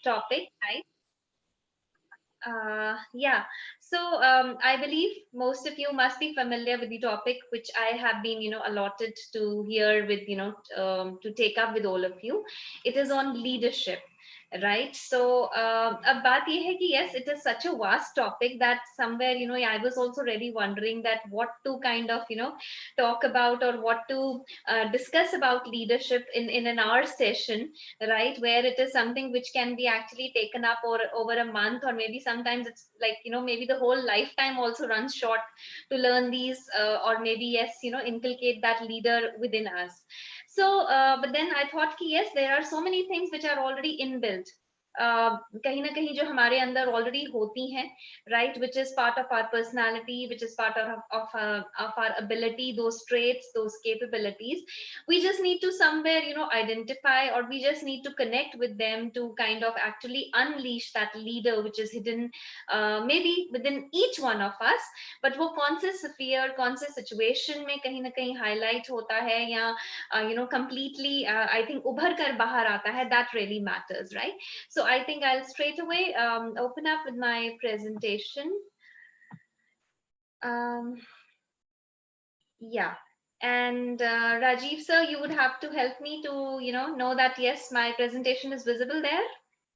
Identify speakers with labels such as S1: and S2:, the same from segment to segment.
S1: topic, right? Yeah. So I believe most of you must be familiar with the topic, which I have been, allotted to hear with, to take up with all of you. It is on leadership, right? So अब बात ये है कि yes, it is such a vast topic that somewhere, I was also really wondering that what to kind of, talk about or what to discuss about leadership in an hour session, right, where it is something which can be actually taken up or over a month, or maybe sometimes it's like, maybe the whole lifetime also runs short to learn these, or maybe yes, inculcate that leader within us. So but then I thought ki, yes, there are so many things which are already inbuilt, कहीं ना कहीं जो हमारे अंदर already होती हैं, right, which is part of our personality, which is part of our ability, those traits, those capabilities. We just need to somewhere, identify, or we just need to connect with them to kind of actually unleash that leader which is hidden, maybe within each one of us. but वो कौन से sphere, कौन से situation में कहीं ना कहीं highlight होता है, या completely I think उभर कर बाहर आता है, that really matters, right? So I think I'll straight away open up with my presentation. um, yeah. And Rajiv sir, you would have to help me to know that yes, my presentation is visible there.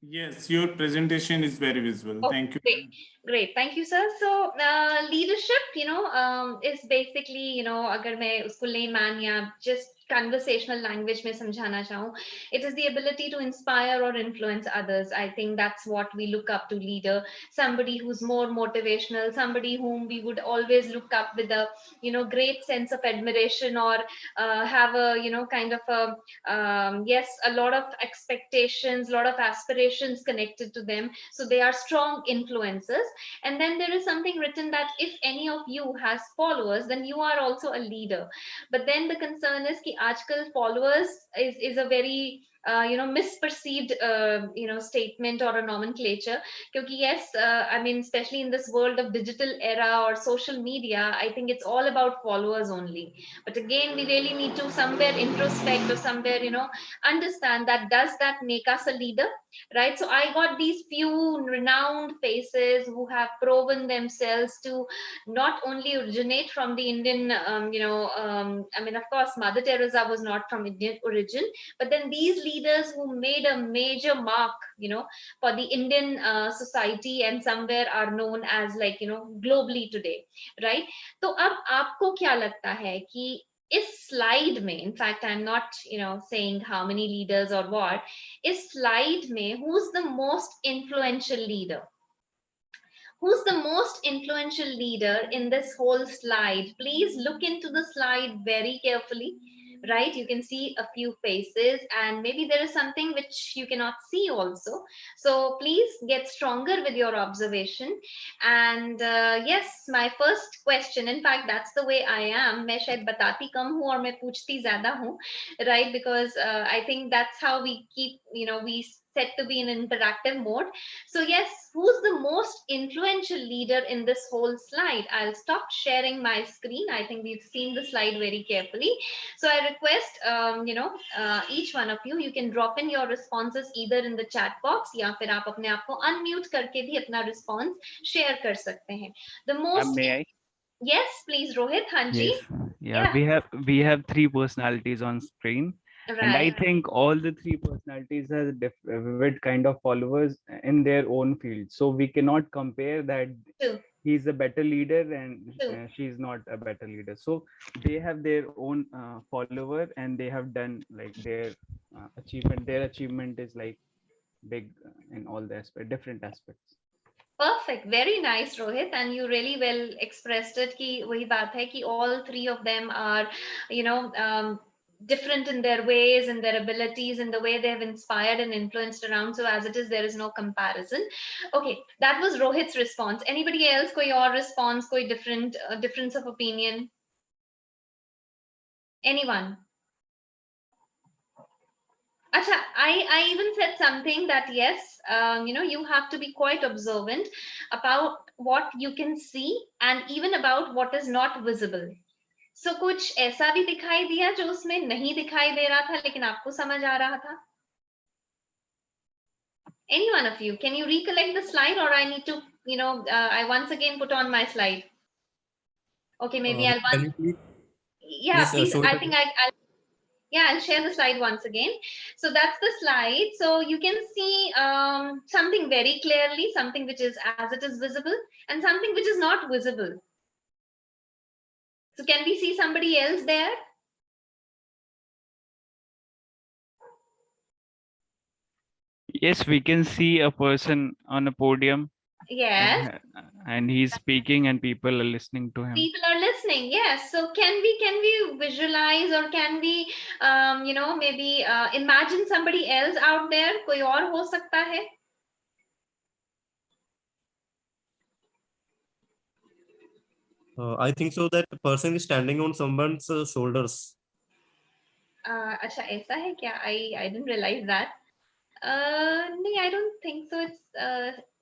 S2: Yes, your presentation is very visible.
S1: Oh,
S2: thank you.
S1: Great. Thank you, sir. So, leadership, is basically, अगर मैं उसको layman या just conversational language में समझाना चाहूँ, it is the ability to inspire or influence others. I think that's what we look up to leader, somebody who's more motivational, somebody whom we would always look up with a, great sense of admiration, or have a, kind of a, yes, a lot of expectations, a lot of aspirations connected to them. So they are strong influences. And then there is something written that if any of you has followers, then you are also a leader. But then the concern is कि आजकल followers is a very misperceived statement or a nomenclature, क्योंकि yes, I mean, especially in this world of digital era or social media, I think it's all about followers only. But again, we really need to somewhere introspect, or somewhere understand that does that make us a leader, right? So I got these few renowned faces who have proven themselves to not only originate from the Indian, I mean, of course, Mother Teresa was not from Indian origin, but then these leaders who made a major mark, for the Indian society, and somewhere are known as like, globally today, right? तो अब आपको क्या लगता है कि इस slide में, in fact, I'm not, saying how many leaders or what, इस slide में who's the most influential leader? Who's the most influential leader in this whole slide? Please look into the slide very carefully, right? You can see a few faces, and maybe there is something which you cannot see also. So please get stronger with your observation. And yes, my first question, in fact, that's the way I am. मैं शायद बताती कम हूँ और मैं पूछती ज़्यादा हूँ, right? Because I think that's how we keep, we set to be in interactive mode. So yes, who's the most influential leader in this whole slide? I'll stop sharing my screen. I think we've seen the slide very carefully. So I request, each one of you, you can drop in your responses either in the chat box, या फिर आप अपने आप को unmute करके भी अपना response share कर सकते हैं. The most.
S3: May I?
S1: Yes, please, Rohit. Hanji.
S3: Yes. Yeah, we have three personalities on screen. And I
S1: Right.
S3: think all the three personalities have vivid kind of followers in their own field. So we cannot compare that
S1: True.
S3: he's a better leader and
S1: True.
S3: she's not a better leader. So they have their own follower, and they have done like their achievement. Their achievement is like big in all the different aspects.
S1: Perfect. Very nice, Rohit. And you really well expressed it कि वही बात है कि all three of them are, different in their ways and their abilities and the way they have inspired and influenced around. So as it is, there is no comparison. Okay, that was Rohit's response. Anybody else? कोई और response? कोई difference of opinion? Anyone? Acha, I even said something that yes, you have to be quite observant about what you can see and even about what is not visible. So कुछ ऐसा भी दिखाई दिया जो उसमें नहीं दिखाई दे रहा था लेकिन आपको समझ आ रहा था? Any one of you, can you recollect the slide, or I need to, I once again put on my slide? Okay, maybe I'll
S4: Can
S1: once,
S4: you please
S1: yeah, please.
S4: show it
S1: I think
S4: again?
S1: yeah, I'll share the slide once again. So that's the slide. So you can see something very clearly, something which is as it is visible, and something which is not visible. So can we see somebody else there?
S3: Yes, we can see a person on a podium
S1: Yes.
S3: and he's speaking and people are listening to him.
S1: People are listening. Yes. So can we visualize, or can we maybe imagine somebody else out there? कोई और हो सकता है?
S4: I think so that the person is standing on someone's shoulders.
S1: अच्छा ऐसा है क्या? I didn't realize that. No, I don't think so. It's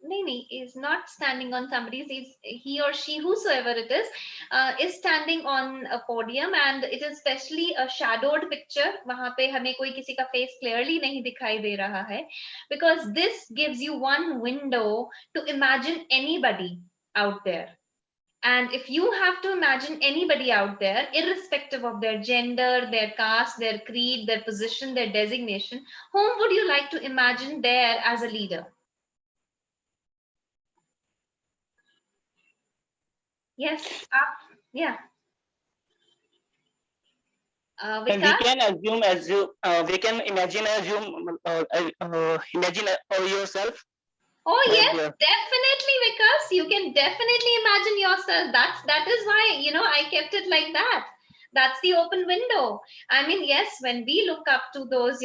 S1: no, is not standing on somebody's. He or she, whosoever it is standing on a podium, and it is especially a shadowed picture. वहाँ पे हमें कोई किसी का face clearly नहीं दिखाई दे रहा है, because this gives you one window to imagine anybody out there. And if you have to imagine anybody out there, irrespective of their gender, their caste, their creed, their position, their designation, whom would you like to imagine there as a leader? Yes, yeah.
S5: And we
S1: Vikas?
S5: can we can imagine yourself
S1: Oh
S5: right
S1: yes,
S5: there.
S1: definitely, Vikas. You can definitely imagine yourself. That is why I kept it like that. That's the open window. I mean, yes, when we look up to those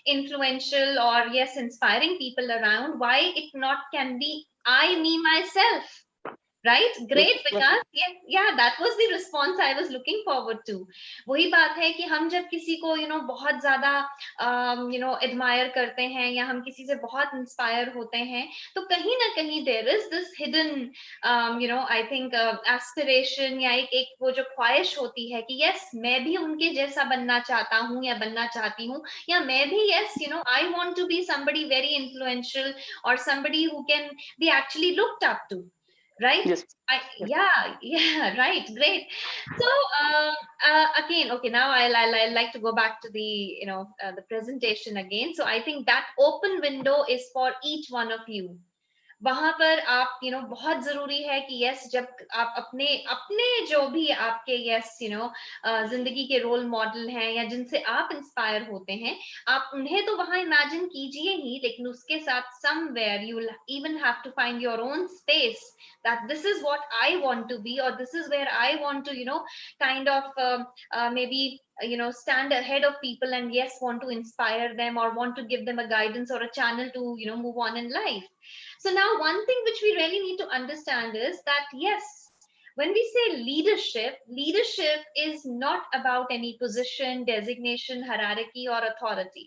S1: influential or yes inspiring people around, why it not can be I, me, myself? Right?
S5: Yes,
S1: Great,
S5: yes,
S1: Vikas. Yeah, that was the response I was looking forward to. वही बात है कि हम जब किसी को बहुत ज्यादा admire करते हैं, या हम किसी से बहुत inspire होते हैं, तो कहीं ना कहीं there is this hidden I think aspiration, या एक वो जो ख्वाहिश होती है कि yes मैं भी उनके जैसा बनना चाहता हूँ या बनना चाहती हूँ, या मैं भी yes I want to be somebody very influential, or somebody who can be actually looked up to. Right?
S5: yes, yes.
S1: Yeah, right, great. So again, okay, now I'll like to go back to the the presentation again. So I think that open window is for each one of you. वहां पर आप बहुत जरूरी है कि yes, जब आप अपने अपने जो भी आपके यस जिंदगी के रोल मॉडल हैं, या जिनसे आप इंस्पायर होते हैं, आप उन्हें तो वहां इमेजिन कीजिए ही, लेकिन उसके साथ somewhere you will even have to find your own space, that this is what I want to be, or this is where I want to kind of maybe stand ahead of people, and yes want to inspire them, or want to give them a guidance or a channel to move on in life. So now one thing which we really need to understand is that yes, when we say leadership, leadership is not about any position, designation, hierarchy, or authority.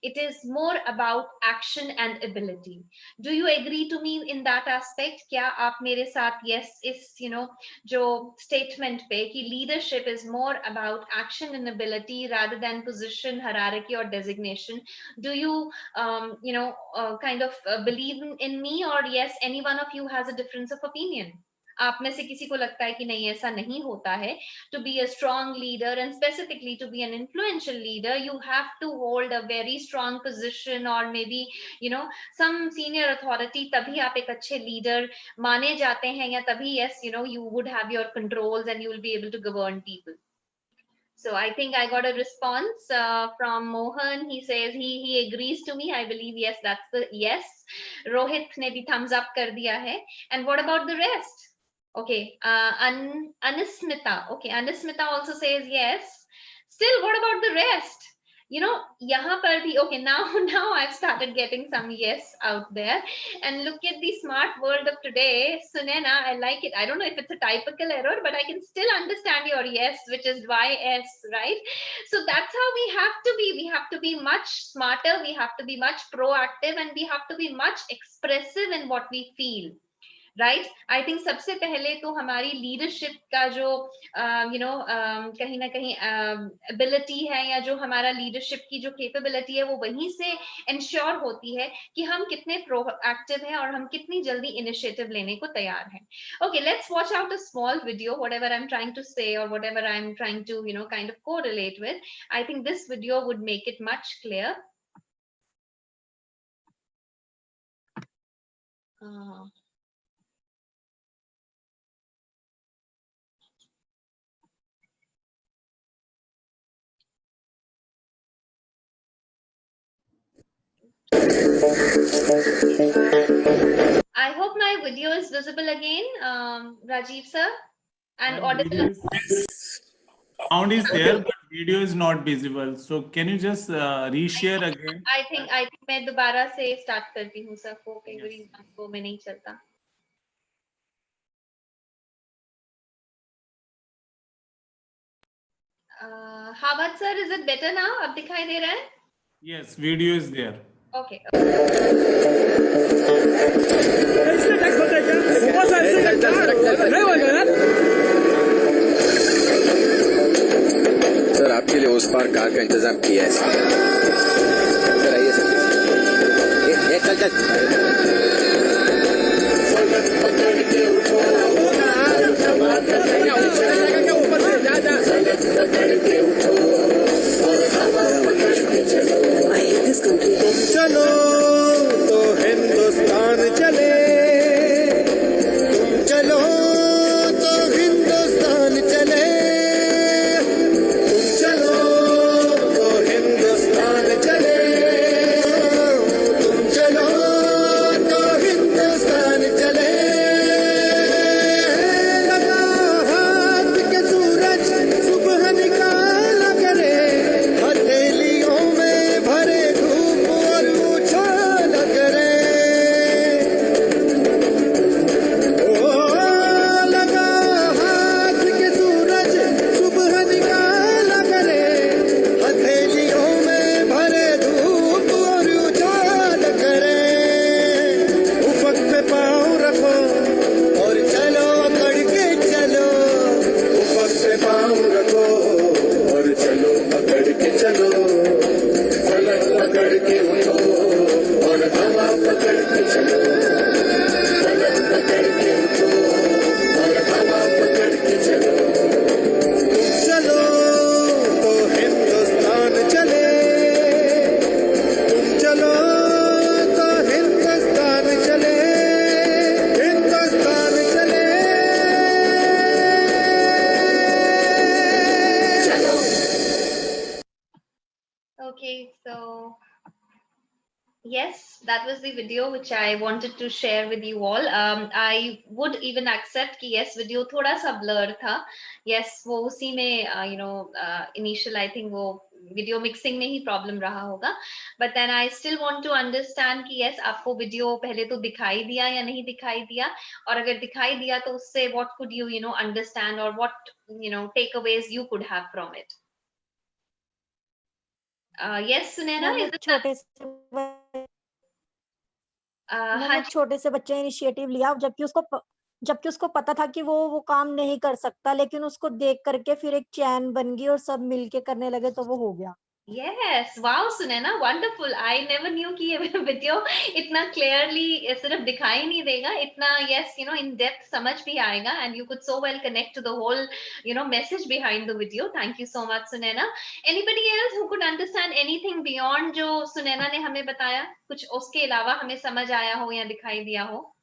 S1: It is more about action and ability. Do you agree to me in that aspect? क्या आप मेरे साथ yes इस जो statement पे कि leadership is more about action and ability rather than position, hierarchy, or designation? Do you kind of believe in me, or yes any one of you has a difference of opinion? आप में से किसी को लगता है कि नहीं ऐसा नहीं होता है? To be a strong leader, and specifically to be an influential leader, you have to hold a very strong position, or maybe some senior authority, तभी आप एक अच्छे leader माने जाते हैं, या तभी yes you would have your controls and you will be able to govern people. So I think I got a response from Mohan. He says he agrees to me. I believe yes, that's the yes. Rohit ne bhi thumbs up kar diya hai. And what about the rest? Okay, Anismita. Okay, Anismita also says yes. Still, what about the rest? यहाँ पर भी okay, now I've started getting some yes out there. And look at the smart world of today. Sunena, I like it. I don't know if it's a typical error, but I can still understand your yes, which is YS, right? So that's how we have to be. We have to be much smarter. We have to be much proactive, and we have to be much expressive in what we feel. Right. I think सबसे पहले तो हमारी leadership का जो कहीं ना कहीं ability है, या जो हमारा लीडरशिप की जो कैपेबिलिटी है, वो वहीं से इंश्योर होती है कि हम कितने प्रोएक्टिव हैं और हम कितनी जल्दी इनिशिएटिव लेने को तैयार हैं. Okay, let's watch out a small video, whatever I'm trying to say or whatever I'm trying to, kind of correlate with. I think this video would make it much clear. I hope my video is visible again, Rajiv sir, and audible.
S2: Sound is there, but video is not visible. So can you just reshare again?
S1: I think मैं दोबारा से start करती हूँ sir, को कई बार वो में नहीं चलता. How about sir? Is it better now? अब दिखाई दे रहा है?
S2: Yes, video is there.
S1: Okay.
S6: Sir आपके लिए उस पार कार का इंतजाम किया है सर. आइए सर. चल चल. चलो तो हिंदुस्तान चले, तुम चलो तो हिंदुस्तान चले, तुम चलो तो हिंदुस्तान चले, तुम चलो तो हिंदुस्तान चले. लगा हाथ के सूरज सुबह निकाला करे, हथेलियों में भरे धूप और उछाल करे. ओ लगा हाथ के सूरज सुबह निकाला करे, हथेलियों में भरे धूप और उछाल करे. उफक पे पाँव रखो और चलो अकड़ के चलो, उफक पे पाँव रखो और चलो अकड़ के चलो, फलक पकड़ के उठो और हवा पकड़ के चलो, फलक पकड़ के उठो और हवा पकड़ के चलो. तुम चलो तो हिंदुस्तान चले, तुम चलो तो हिंदुस्तान चले, हिंदुस्तान चले.
S1: Okay, so yes, that was the video which I wanted to share with you all. I would even accept कि yes, video थोड़ा सा blur था. Yes, वो उसी में initial I think वो video mixing में ही problem रहा होगा. But then I still want to understand कि yes, आपको video पहले तो दिखाई दिया या नहीं दिखाई दिया, और अगर दिखाई दिया तो उससे what could you understand, or what takeaways you could have from it. Yes, Sunaina, is it
S7: छोटे से मैंने छोटे से बच्चे इनिशिएटिव लिया, जबकि उसको पता था कि वो काम नहीं कर सकता, लेकिन उसको देख करके फिर एक चैन बन गई और सब मिलके करने लगे तो वो हो गया.
S1: Yes, wow, Sunaina, wonderful. I never knew कि ये video इतना clearly सिर्फ दिखाई नहीं देगा, इतना yes, in depth समझ भी आएगा, and you could so well connect to the whole, message behind the video. Thank you so much, Sunaina. Anybody else who could understand anything beyond जो Sunaina ने हमें बताया, कुछ उसके अलावा हमें समझ आया हो या दिखाई दिया हो?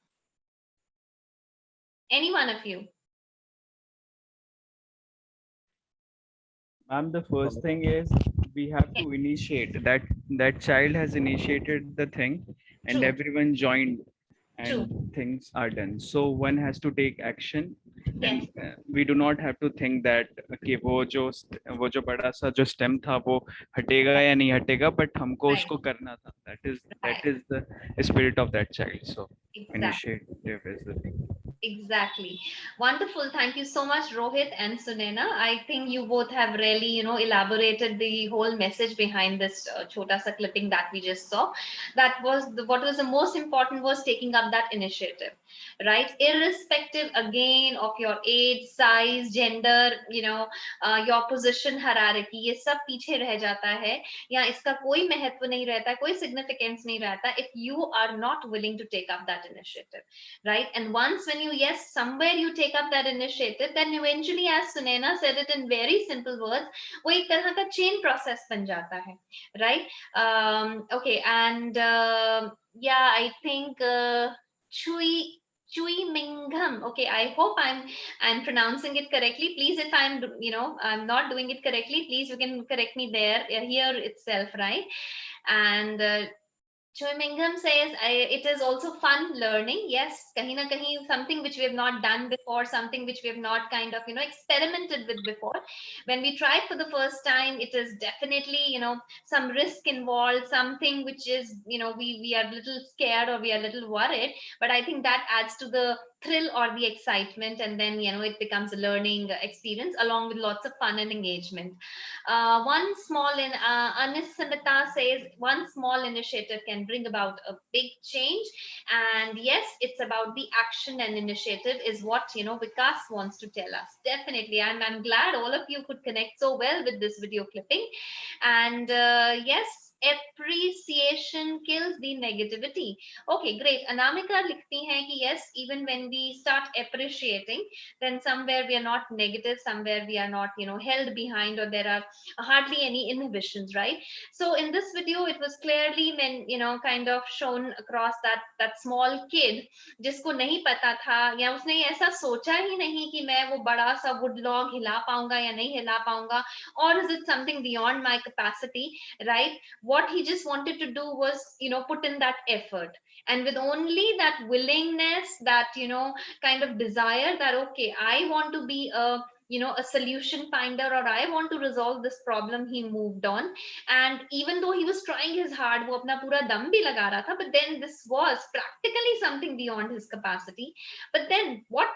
S1: Any one of you?
S3: The first thing is we have to initiate that child has initiated the thing, and
S1: True.
S3: everyone joined, and
S1: True.
S3: things are done. So one has to take action,
S1: Yes.
S3: and we do not have to think that कि वो जो बड़ा सा जो stem था वो हटेगा या नहीं हटेगा, but हमको
S1: Right.
S3: उसको करना था. That
S1: Right.
S3: is the spirit of that child. So
S1: Exactly.
S3: initiative is the thing.
S1: Exactly. Wonderful. Thank you so much, Rohit and Sunaina. I think you both have really, elaborated the whole message behind this chota sa clipping that we just saw. That was what was the most important was taking up that initiative, right? Irrespective again of your age, size, gender, your position hierarchy, ये सब पीछे रह जाता है या इसका कोई महत्व नहीं रहता, कोई significance नहीं रहता if you are not willing to take up that initiative. Right, and once when you somewhere you take up that initiative, then eventually, as Sunaina said it in very simple words, वो एक तरह का chain process बन जाता है, right? Okay, and yeah, I think Chui Mingham. Okay, I hope I'm pronouncing it correctly. Please, if I'm not doing it correctly, please you can correct me there here itself, right? And Choi Mingham says, it is also fun learning. Yes, kahin na kahin, something which we have not done before, something which we have not kind of, experimented with before. When we try for the first time, it is definitely, some risk involved, something which is, we are a little scared or we are a little worried. But I think that adds to the thrill or the excitement, and then, it becomes a learning experience along with lots of fun and engagement. One small Anis Samita says, one small initiative can bring about a big change. And yes, it's about the action and initiative is what, Vikas wants to tell us. Definitely. I'm glad all of you could connect so well with this video clipping. And yes, appreciation kills the negativity. Okay, great. Anamika likhti hai ki yes, even when we start appreciating, then somewhere we are not negative, somewhere we are not, held behind, or there are hardly any inhibitions, right? So in this video, it was clearly kind of shown across that small kid जिसको नहीं पता था या उसने ऐसा सोचा ही नहीं कि मैं वो बड़ा सा wood log हिला पाऊंगा या नहीं हिला पाऊंगा, or is it something beyond my capacity, right? What he just wanted to do was, put in that effort, and with only that willingness, that, kind of desire that, okay, I want to be a solution finder, or I want to resolve this problem, he moved on. And even though he was trying his hard, wo apna pura dam bhi laga raha tha, but then this was practically something beyond his capacity. But then what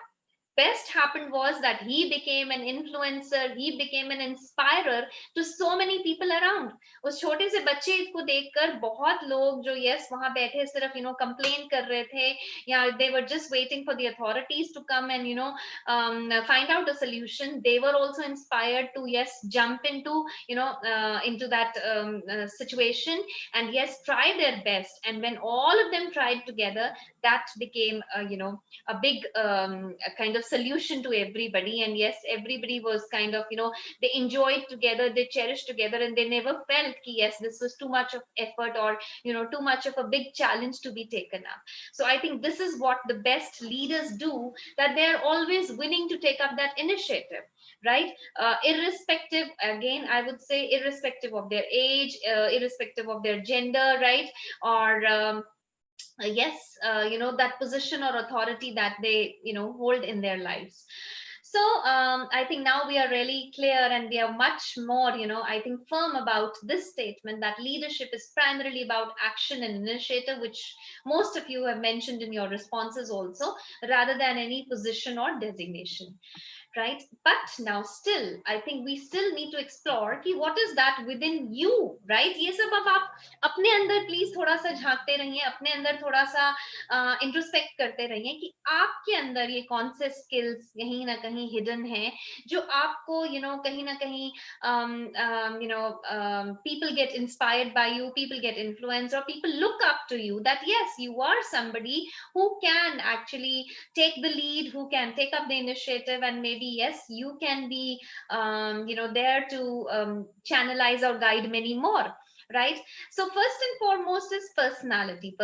S1: best happened was that he became an influencer, he became an inspirer to so many people around. उस छोटे से बच्चे को देखकर बहुत लोग जो yes वहां बैठे सिर्फ complain कर रहे थे, या they were just waiting for the authorities to come and find out a solution, they were also inspired to yes jump into into that situation, and yes try their best. And when all of them tried together, that became a big a kind of solution to everybody. And yes, everybody was kind of they enjoyed together, they cherished together, and they never felt ki yes this was too much of effort, or too much of a big challenge to be taken up. So I think this is what the best leaders do, that they are always willing to take up that initiative, right? Irrespective, again I would say, irrespective of their age, irrespective of their gender, right? Or yes, that position or authority that they hold in their lives. So I think now we are really clear, and we are much more I think firm about this statement, that leadership is primarily about action and initiative, which most of you have mentioned in your responses also, rather than any position or designation, right? But now still I think we still need to explore ki what is that within you, right? ये सब अब आप अपने अंदर please थोड़ा सा झांकते रहिए, अपने अंदर थोड़ा सा इंट्रोस्पेक्ट करते रहिए कि आपके अंदर ये कौन से स्किल्स कहीं ना कहीं हिडन है, जो आपको कहीं ना कहीं people get inspired by you, people get influenced, or people look up to you, that yes, you are somebody who can actually take the lead, who can take up the initiative, and maybe yes you can be there to channelize or guide many more, right? So first and foremost is personality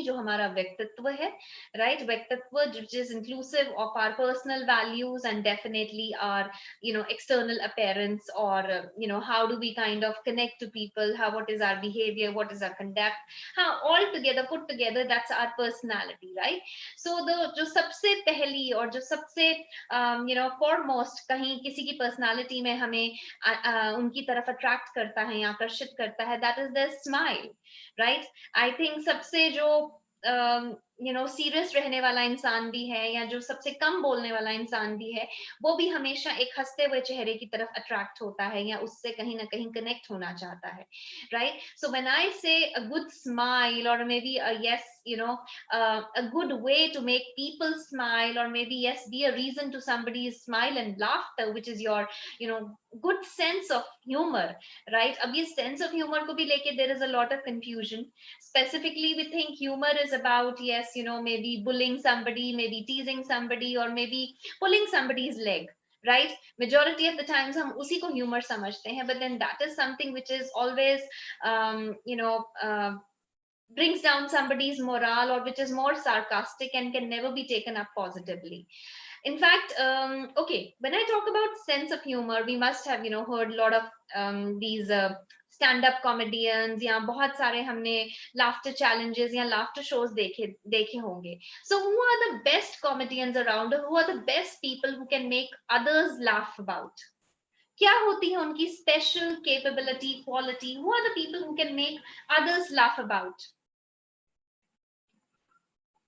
S1: जो हमारा व्यक्तित्व है, right? व्यक्तित्व which is inclusive of our personal values and definitely our external appearance, or how do we kind of connect to people, what is our behavior, what is our conduct, how all together put together, that's our personality, right? So the जो सबसे पहली और जो सबसे foremost कहीं किसी की personality में हमें उनकी तरफ attract करता है या आकर्षित करता है, that is their smile, right? I think सबसे जो सीरियस रहने वाला इंसान भी है या जो सबसे कम बोलने वाला इंसान भी है, वो भी हमेशा एक हंसते हुए चेहरे की तरफ अट्रैक्ट होता है या उससे कहीं ना कहीं कनेक्ट होना चाहता है, राइट? सो व्हेन आई से अ गुड स्माइल और may be a good way to make people smile, or maybe yes, be a reason to somebody's smile and laughter, which is your good sense of humor, right? अब ये sense of humor को भी लेके there is a lot of confusion. Specifically, we think humor is about, yes, maybe bullying somebody, maybe teasing somebody, or maybe pulling somebody's leg, right? Majority of the times hum usi ko humor samajhte hain, but then that is something which is always brings down somebody's morale, or which is more sarcastic and can never be taken up positively. In fact, okay, when I talk about sense of humor, we must have heard a lot of these stand-up comedians, या बहुत सारे हमने laughter challenges या laughter shows देखे होंगे. So who are the best comedians around, or who are the best people who can make others laugh about? क्या होती है उनकी special capability, quality? Who are the people who can make others laugh about?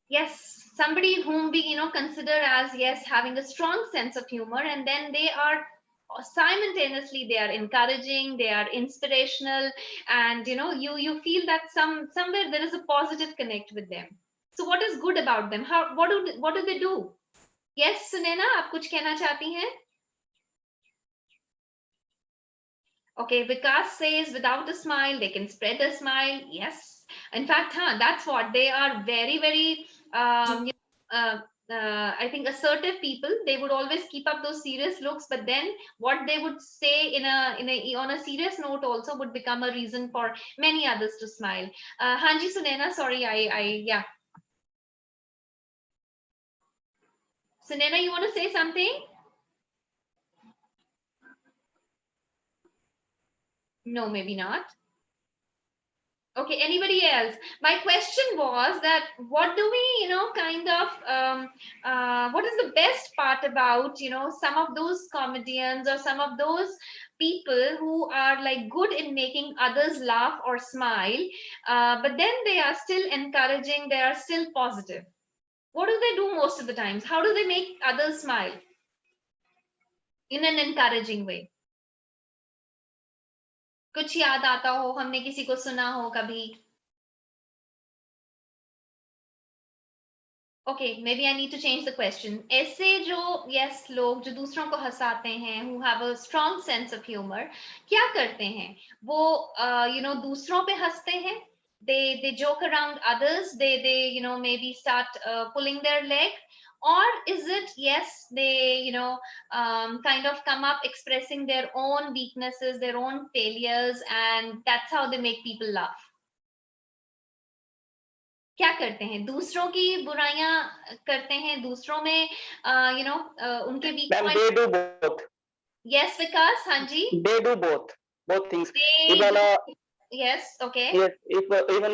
S1: Yes, somebody whom we consider as, yes, having a strong sense of humor, and then they are simultaneously, they are encouraging, they are inspirational, and you feel that somewhere there is a positive connect with them. So what is good about them? What do they do? Yes, Sunaina, आप कुछ कहना चाहती हैं? Okay, Vikas says without a smile they can spread a smile. Yes, in fact, that's what they are, very very I think assertive people. They would always keep up those serious looks, but then what they would say on a serious note also would become a reason for many others to smile. Hanji Sunaina, sorry, yeah. Sunaina, you want to say something? No, maybe not. Okay, anybody else? My question was that what do we, what is the best part about, some of those comedians or some of those people who are like good in making others laugh or smile, but then they are still encouraging, they are still positive. What do they do most of the times? How do they make others smile in an encouraging way? कुछ याद आता हो, हमने किसी को सुना हो कभी? Okay, maybe I need to change the question. ऐसे जो yes लोग जो दूसरों को हंसाते हैं, who have a strong sense of humor, क्या करते हैं? वो दूसरों पे हंसते हैं. They joke around others. They maybe start pulling their leg. Or is it, yes, they kind of come up expressing their own weaknesses, their own failures, and that's how they make people laugh? क्या करते हैं? दूसरों की बुराइयां करते हैं, दूसरों में उनके weak
S5: Ma'am,
S1: points.
S5: they do both.
S1: Yes, Vikas, Hanji.
S5: They do both things.
S1: They
S5: Even
S1: do. Yes, okay.
S5: yes, if even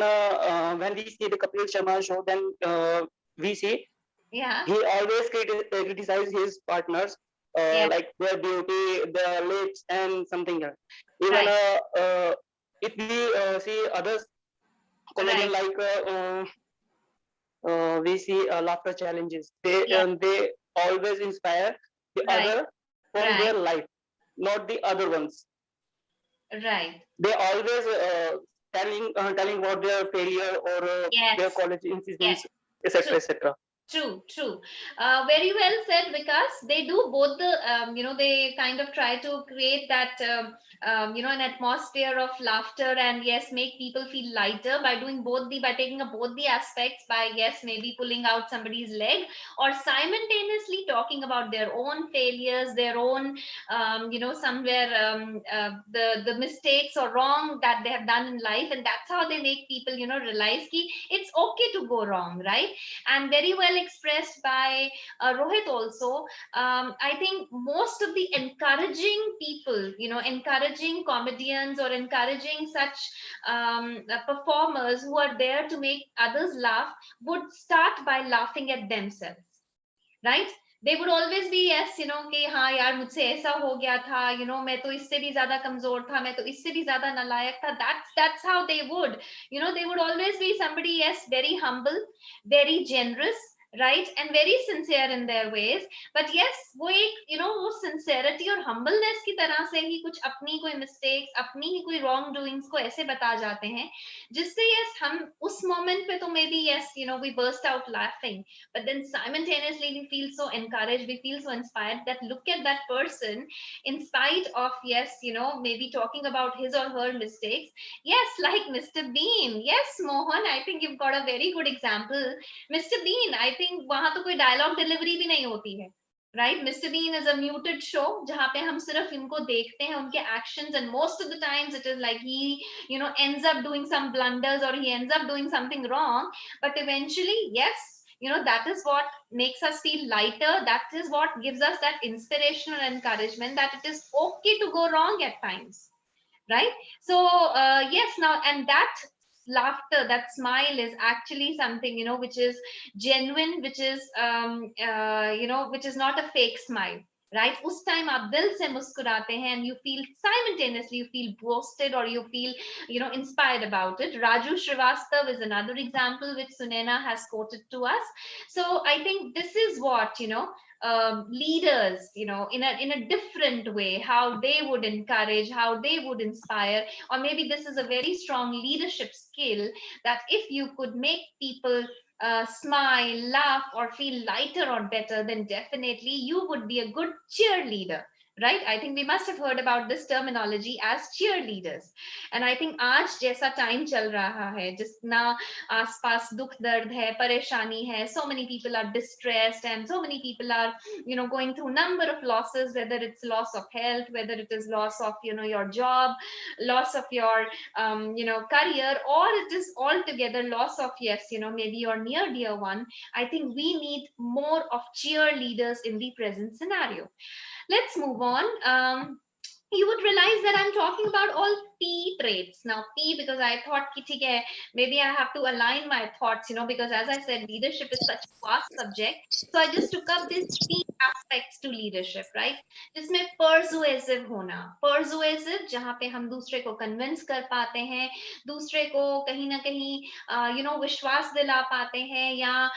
S5: when we see the Kapil Sharma show, then we see
S1: Yeah.
S5: he always criticizes his partners,
S1: Yeah.
S5: like their beauty, their lips, and something else. Even
S1: Right.
S5: if we see others comedian like we see laughter challenges.
S1: Yeah.
S5: They always inspire the
S1: Right.
S5: other from
S1: Right.
S5: their life, not the other ones.
S1: Right.
S5: They always telling about their failure or
S1: Yes.
S5: their college incidents,
S1: Yes.
S5: etc.,
S1: True.
S5: etc.
S1: True. Very well said, Vikas. They do both the, they kind of try to create that, an atmosphere of laughter and yes, make people feel lighter by doing by taking up both the aspects, by yes, maybe pulling out somebody's leg or simultaneously talking about their own failures, their own, somewhere the mistakes or wrong that they have done in life, and that's how they make people, realize ki it's okay to go wrong, right? And very well expressed by Rohit also. I think most of the encouraging people, encouraging comedians or encouraging such performers who are there to make others laugh would start by laughing at themselves, right? they would always be yes, कि हाँ यार मुझसे ऐसा हो गया था, मैं तो इससे भी ज्यादा कमजोर था, मैं तो इससे भी ज्यादा नालायक था. That's how they would, they would always be somebody, yes, very humble, very generous, right, and very sincere in their ways. But yes, वो एक वो sincerity और humbleness की तरह से ही कुछ अपनी कोई mistakes, अपनी ही कोई wrong doings को ऐसे बता जाते हैं जिससे yes, हम उस moment पे तो maybe yes, we burst out laughing, but then simultaneously we feel so encouraged, we feel so inspired that look at that person, in spite of yes, maybe talking about his or her mistakes. Yes, like Mr. Bean. Yes, Mohan, I think you've got a very good example. Mr. Bean, I think वहां तो कोई dialogue delivery भी नहीं होती है. Right, Mr. Bean is a muted show जहाँ पे हम सिर्फ इनको देखते हैं, उनके actions, and most of the times it is like he, ends up doing some blunders or he ends up doing something wrong. But eventually, yes, that is what makes us feel lighter. That is what gives us that inspirational encouragement that it is okay to go wrong at times, right? So yes, now, and that laughter, that smile is actually something which is genuine, which is which is not a fake smile, right? Us time aap dil se muskurate hain and you feel simultaneously, you feel boosted or you feel inspired about it. Raju Srivastav is another example which Sunaina has quoted to us. So I think this is what leaders, in a different way, how they would encourage, how they would inspire. Or maybe this is a very strong leadership skill, that if you could make people smile, laugh, or feel lighter or better, then definitely you would be a good cheerleader, right? I think we must have heard about this terminology as cheerleaders. And I think आज जैसा time चल रहा है, जितना आसपास दुख दर्द है, परेशानी है, so many people are distressed and so many people are going through number of losses, whether it's loss of health, whether it is loss of your job, loss of your career, or it is altogether loss of yes, maybe your near dear one. I think we need more of cheerleaders in the present scenario. Let's move on. You would realize that I'm talking about all P traits. Now, P, because I thought, maybe I have to align my thoughts, because as I said, leadership is such a vast subject. So I just took up these P aspects to leadership, right? जिसमें persuasive होना, persuasive जहाँ पे हम दूसरे को convince कर पाते हैं, दूसरे को कहीं ना कहीं विश्वास दिला पाते हैं, या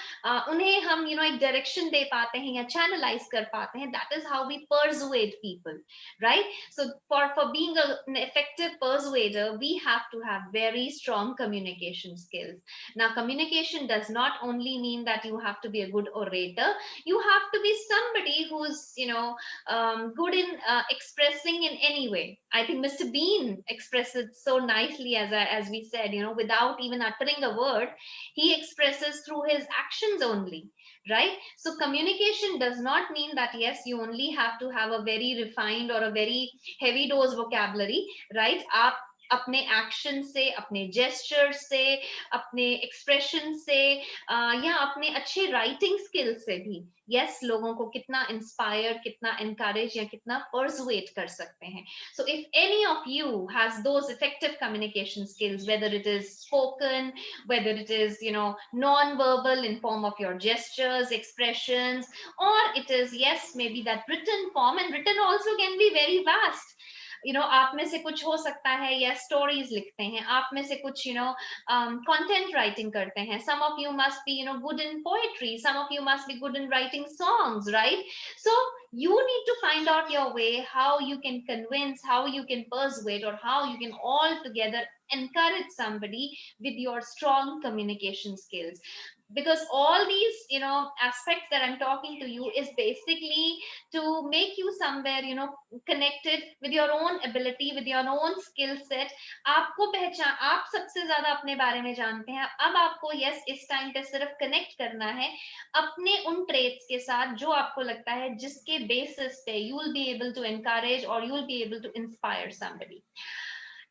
S1: उन्हें हम एक direction दे पाते हैं या channelize कर पाते हैं. That is how we persuade people, right? So for being an effective persuader, we have to have very strong communication skills. Now, communication does not only mean that you have to be a good orator. You have to be somebody who's good in expressing in any way. I think Mr. Bean expressed it so nicely, as we said, without even uttering a word, he expresses through his actions only, right? So communication does not mean that yes, you only have to have a very refined or a very heavy dose vocabulary, right? आप अपने action से, अपने gesture से, अपने expression से, या अपने अच्छे राइटिंग स्किल से भी यस लोगों को कितना इंस्पायर, कितना एनकरेज या कितना परसुएट कर सकते हैं. So if any of you has those effective communication skills, whether it is spoken, whether it is non-verbal in form of your gestures, expressions, or it is yes maybe that written form, and written also can be very vast. आप में से कुछ हो सकता है या stories लिखते हैं, आप में से कुछ कंटेंट राइटिंग करते हैं. Some of you must be good in poetry, some of you must be good in writing songs, right? So you need to find out your way, how you can convince, how you can persuade, or how you can all together encourage somebody with your strong communication skills. Because all these aspects that I'm talking to you is basically to make you somewhere connected with your own ability, with your own skill set. आपको पहचान, आप सबसे ज्यादा अपने बारे में जानते हैं. अब आपको yes इस टाइम पे सिर्फ कनेक्ट करना है अपने उन ट्रेट्स के साथ जो आपको लगता है जिसके बेसिस पे you will be able to encourage or you will be able to inspire somebody.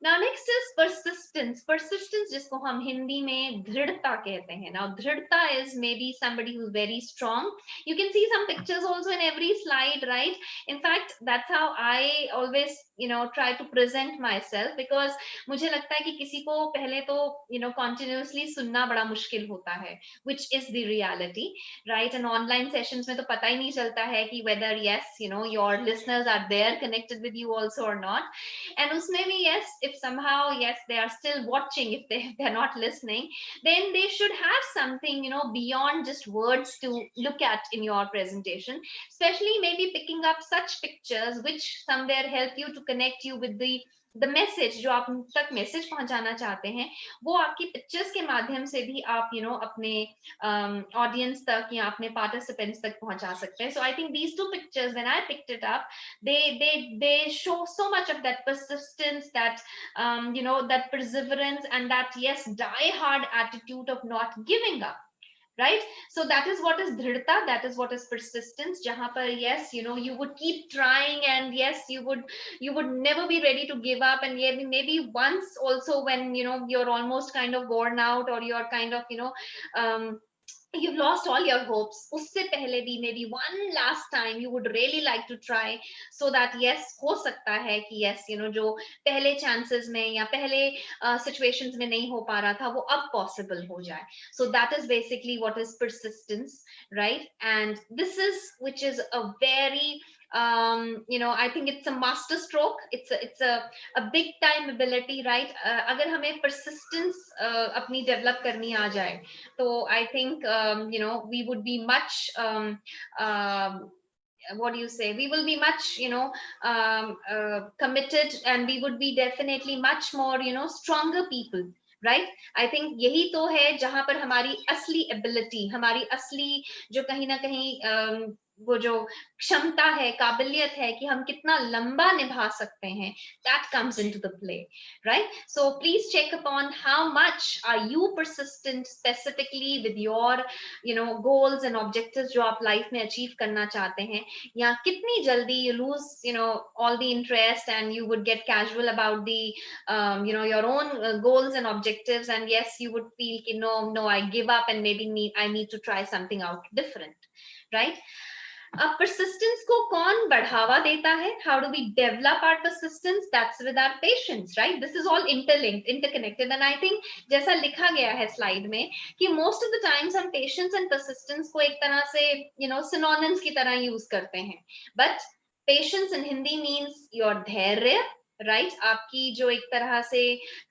S1: Now next is persistence. Persistence जिसको हम हिंदी में दृढ़ता कहते हैं. Now दृढ़ता is maybe somebody who's very strong. You can see some pictures also in every slide, right? In fact, that's how I always try to present myself, because मुझे लगता है कि किसी को पहले तो continuously सुनना बड़ा मुश्किल होता है, which is the reality, right? And online sessions में तो पता ही नहीं चलता है कि whether yes your listeners are there connected with you also or not. And usme bhi, yes, if somehow yes they are still watching, if they're not listening, then they should have something beyond just words to look at in your presentation, especially maybe picking up such pictures which somewhere help you to connect you with the message जो आप तक message पहुंचाना चाहते हैं, वो आपकी pictures के माध्यम से भी आप अपने ऑडियंस तक या अपने पार्टिसिपेंट्स तक पहुंचा सकते हैं. So I think these two pictures, when I picked it up, they show so much of that persistence, that that perseverance, and that yes die hard attitude of not giving up. Right? So that is what is dhrita, that is what is persistence, jahan par yes you would keep trying, and yes you would never be ready to give up, and maybe once also when you're almost kind of worn out, or you're kind of you've lost all your hopes, usse pehle bhi maybe one last time you would really like to try, so that yes ho sakta hai ki yes jo pehle chances mein ya pehle situations mein nahi ho pa raha tha wo ab possible ho jaye. So that is basically what is persistence, right? And this is which is a very I think it's a master stroke, it's a big time ability, right? Agar hame persistence apni develop karni aa jaye, so I think we would be much what do you say, we will be much committed, and we would be definitely much more stronger people, right? I think यही तो है जहां पर हमारी असली ability, हमारी असली जो कहीं ना कहीं वो जो क्षमता है, काबिलियत है कि हम कितना लंबा निभा सकते हैं, that comes into the play, right? So please check upon how much are you persistent specifically with your goals and objectives जो आप लाइफ में अचीव करना चाहते हैं, या कितनी जल्दी you lose all the interest and you would get casual about the your own goals and objectives, and yes you would feel no I give up, and maybe I need to try something out different, right? अब persistence को कौन बढ़ावा देता है? How do we develop our persistence? That's with our patience, right? This is all interlinked, interconnected, and I think जैसा लिखा गया है slide में कि most of the times हम patience and persistence को एक तरह से synonyms की तरह use करते हैं, but patience in Hindi means your धैर्य, राइट आपकी जो एक तरह से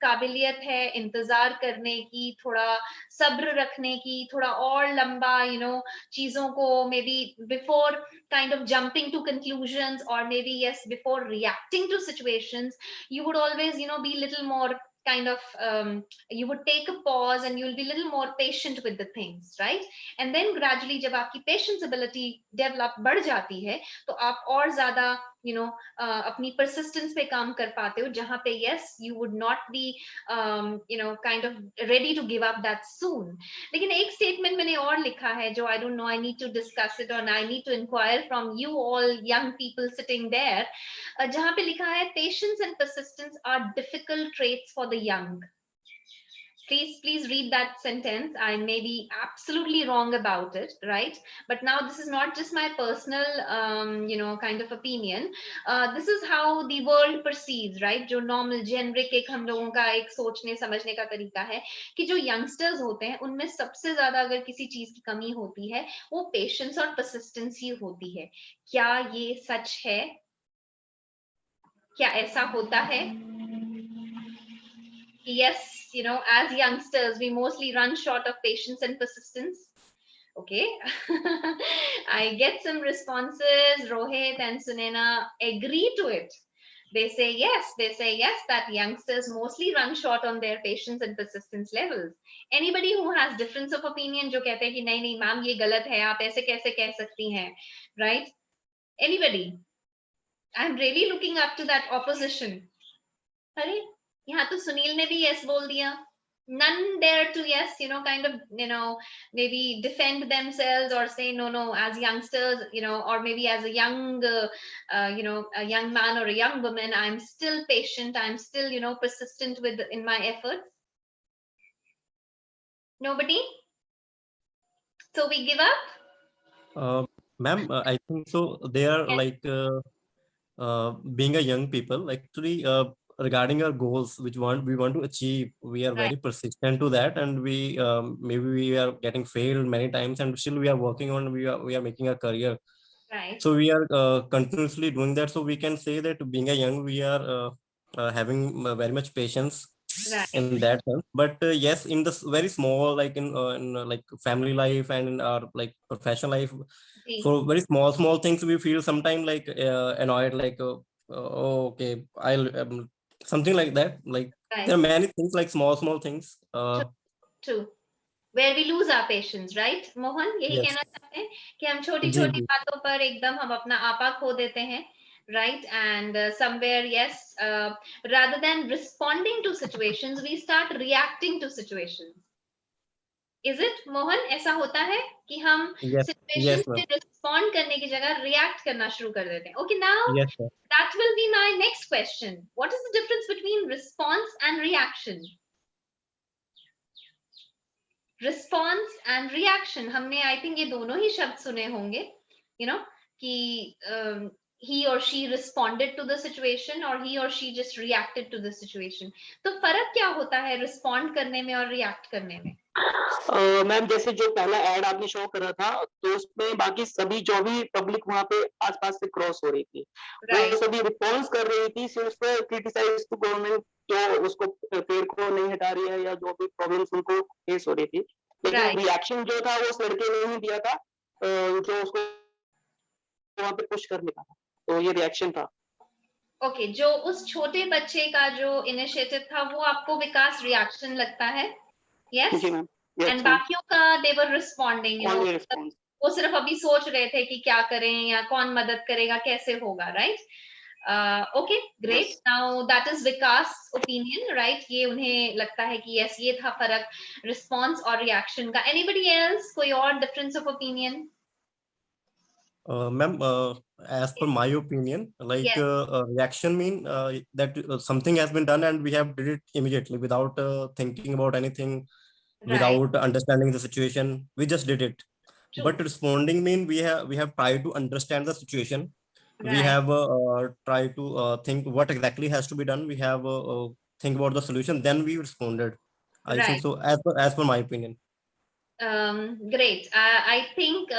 S1: काबिलियत है इंतजार करने की, थोड़ा सब्र रखने की, थोड़ा और लंबा चीजों को may be before kind of jumping to conclusions, or maybe yes before reacting to situations, you would always be little more kind of you would take a pause and you'll be a little more patient with the things, right? And then gradually जब आपकी patience ability develop बढ़ जाती है तो आप और ज्यादा अपनी persistence पे काम कर पाते हो, जहां पे yes you would not be kind of ready to give up that soon. लेकिन एक statement मैंने और लिखा है जो I don't know, I need to discuss it, or I need to inquire from you all young people sitting there, जहां पे लिखा है patience and persistence are difficult traits for the young. Please read that sentence. I may be absolutely wrong about it, right? But now this is not just my personal kind of opinion. This is how the world perceives, right? जो normal generic एक हम लोगों का एक सोचने समझने का तरीका है कि जो youngsters होते हैं उनमें सबसे ज्यादा अगर किसी चीज की कमी होती है वो patience और persistence ही होती है. क्या ये सच है? क्या ऐसा होता है? Yes, as youngsters, we mostly run short of patience and persistence. Okay. I get some responses. Rohit and Sunena agree to it. They say yes, that youngsters mostly run short on their patience and persistence levels. Anybody who has difference of opinion, जो कहते हैं कि नहीं ma'am ये गलत है, आप ऐसे कैसे कह सकती हैं, right? Anybody? I'm really looking up to that opposition. अरे यहाँ तो सुनील ने भी यस बोल दिया. none dare to, yes, kind of, maybe defend themselves or say no, as youngsters, or maybe as a young a young man or a young woman, I'm still patient, I'm still persistent in my efforts. Nobody? So we give up?
S4: Ma'am, I think so. They are
S1: Yes.
S4: like being a young people. Actually, regarding our goals, which we want to achieve, we are
S1: Right.
S4: very persistent to that, and we maybe we are getting failed many times, and still we are working on. We are making a career.
S1: Right.
S4: So we are continuously doing that. So we can say that being a young, we are having very much patience
S1: Right.
S4: in that sense. But yes, in this very small, like in like family life and in our like professional life,
S1: Ji.
S4: for very small things, we feel sometimes like annoyed, like oh, okay, I'll something like that. Like
S1: Right.
S4: there are many things like small things.
S1: True. Where we lose our patience, right? Mohan, यही
S4: Yes.
S1: कहना चाहते हैं कि हम छोटी
S4: जी
S1: छोटी
S4: जी.
S1: बातों पर एकदम हम अपना आपा खो देते हैं, right? And somewhere, yes, rather than responding to situations, we start reacting to situations. Is it, Mohan? ऐसा होता है कि हम
S4: Yes.
S1: situations
S4: Yes, ma'am.
S1: में respond करने की जगह react करना शुरू कर देते हैं. Okay, now
S4: Yes, sir.
S1: that will be my next question. What is the difference between response and reaction? Response and reaction, हमने आई थिंक ये दोनों ही शब्द सुने होंगे, कि he or she responded to the situation or he or she just reacted to the situation. तो फर्क क्या होता है रिस्पॉन्ड करने में और रिएक्ट करने में?
S5: मैम, जैसे जो पहला एड आपने शो करा था, तो उसमें बाकी सभी जो भी पब्लिक वहाँ पे आसपास से क्रॉस हो रही थी, वो सभी रिस्पॉन्स कर रही थी, सिर्फ क्रिटिसाइज टू गवर्नमेंट जो उसको पेड़ को नहीं हटा रही है या जो भी प्रॉब्लम्स उनको फेस हो रही थी, लेकिन रिएक्शन जो था वो उस लड़के ने ही दिया था, जो उसको वहाँ पे पुश करने का था, तो ये रिएक्शन था.
S1: ओके, जो उस छोटे बच्चे का जो इनिशिएटिव था वो आपको विकास रिएक्शन लगता है? यस.
S5: Ji ma'am.
S1: एंड बाकियों का दे वर रिस्पॉन्डिंग, वो सिर्फ अभी सोच रहे थे कि क्या करें या कौन मदद करेगा, कैसे होगा, right? Okay, great. Now that is Vikas opinion, right? ये उन्हें लगता है कि यस, ये था फर्क रिस्पॉन्स और रिएक्शन का. एनीबडी एल्स, कोई और difference of opinion?
S4: Ma'am, as per my opinion, like
S1: Yes.
S4: reaction mean that something has been done and we have did it immediately without thinking about anything, without understanding the situation. We just did it.
S1: True.
S4: But responding mean we have tried to understand the situation.
S1: Right.
S4: We have tried to think what exactly has to be done. We have think about the solution. Then we responded. I think so. As per my opinion.
S1: Great. I think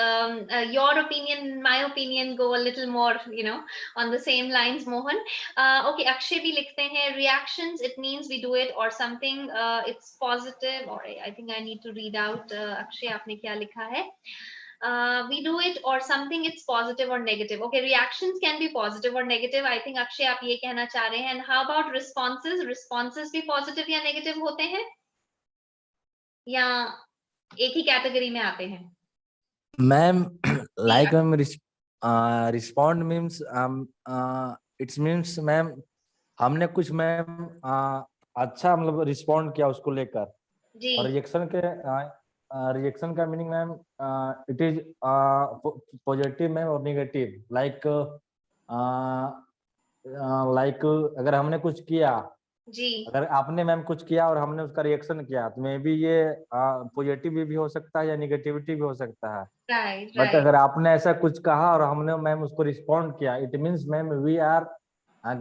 S1: your opinion and my opinion go a little more, on the same lines, Mohan. Okay, Akshay bhi likhte hain, reactions, it means we do it or something, it's positive, or I think I need to read out, Akshay, aapne kya likha hai? We do it or something, it's positive or negative. Okay, reactions can be positive or negative. I think Akshay, aap ye kehna cha rahe hain. And how about responses? Responses bhi positive ya negative hote hain? Ya एक ही category में आते हैं?
S8: Ma'am, like ma'am, respond means it's means ma'am हमने कुछ ma'am अच्छा मतलब respond किया उसको लेकर. और रिएक्शन का meaning ma'am it is positive ma'am और नेगेटिव. लाइक अगर हमने कुछ किया जी, अगर आपने मैम कुछ किया और हमने उसका रिएक्शन किया तो मे बी ये पॉजिटिव भी हो सकता है या निगेटिविटी भी हो सकता है. बट अगर आपने ऐसा कुछ कहा और हमने मैम उसको रिस्पॉन्ड किया, it means ma'am we are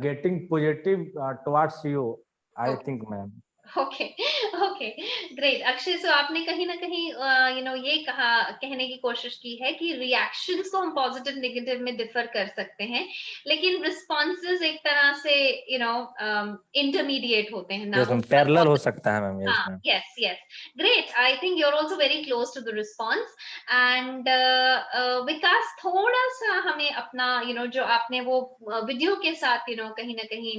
S8: getting positive towards you, I think ma'am.
S1: Okay, great. Akshay, so आपने कहीं ना कहीं ये कहने की कोशिश की है कि रिएक्शंस को हम पॉजिटिव नेगेटिव में डिफर कर सकते हैं, लेकिन रिस्पॉन्सेज एक तरह से इंटरमीडिएट होते हैं ना,
S8: पैरेलल हो सकता है ma'am.
S1: Yes. Great. I think you are also very close to the response. And Vikas, थोड़ा सा हमें अपना जो आपने वो वीडियो के साथ कहीं ना कहीं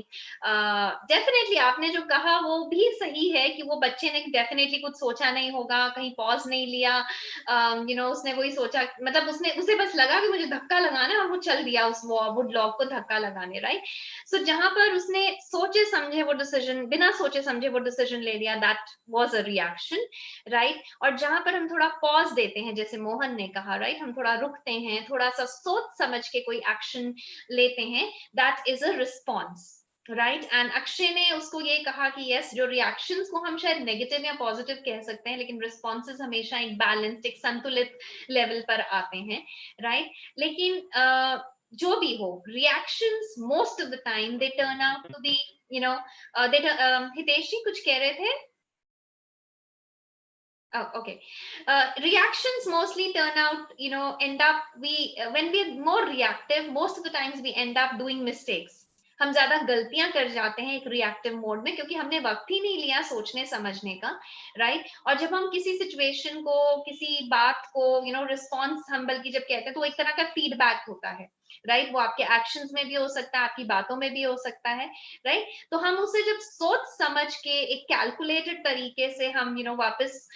S1: डेफिनेटली आपने जो कहा वो भी सही है कि वो बच्चे ने डेफिनेटली कुछ सोचा नहीं होगा, कहीं पॉज नहीं लिया, उसने वही सोचा, मतलब उसे बस लगा कि मुझे धक्का लगाना है और वो चल दिया उस वुड लॉग को धक्का लगाने, राइट। सो जहां पर उसने सोचे समझे वो डिसीजन, बिना सोचे समझे वो डिसीजन ले लिया, that was a reaction, right. और जहां पर हम थोड़ा पॉज देते हैं, जैसे मोहन ने कहा, राइट, हम थोड़ा रुकते हैं, थोड़ा सा सोच समझ के कोई एक्शन लेते हैं, that is a response, right. And Akshay ने उसको ये कहा कि यस, जो रिएक्शंस को हम शायद नेगेटिव या पॉजिटिव कह सकते हैं, लेकिन रिस्पॉन्सेज हमेशा एक बैलेंस्ड, एक संतुलित लेवल पर आते हैं, राइट। लेकिन जो भी हो, reactions most of the time they turn out to be, Hitesh ji कुछ कह रहे थे? Oh, okay. Reactions mostly turn out, end up, when we're more reactive, most of the times we end up doing mistakes. हम ज्यादा गलतियां कर जाते हैं एक रिएक्टिव मोड में, क्योंकि हमने वक्त ही नहीं लिया सोचने समझने का, राइट। और जब हम किसी सिचुएशन को, किसी बात को, रिस्पॉन्स हम बल्कि जब कहते हैं तो एक तरह का फीडबैक होता है, राइट। वो आपके एक्शंस में भी हो सकता है, आपकी बातों में भी हो सकता है, राइट। तो हम उसे जब सोच समझ के एक कैलकुलेटेड तरीके से हम वापस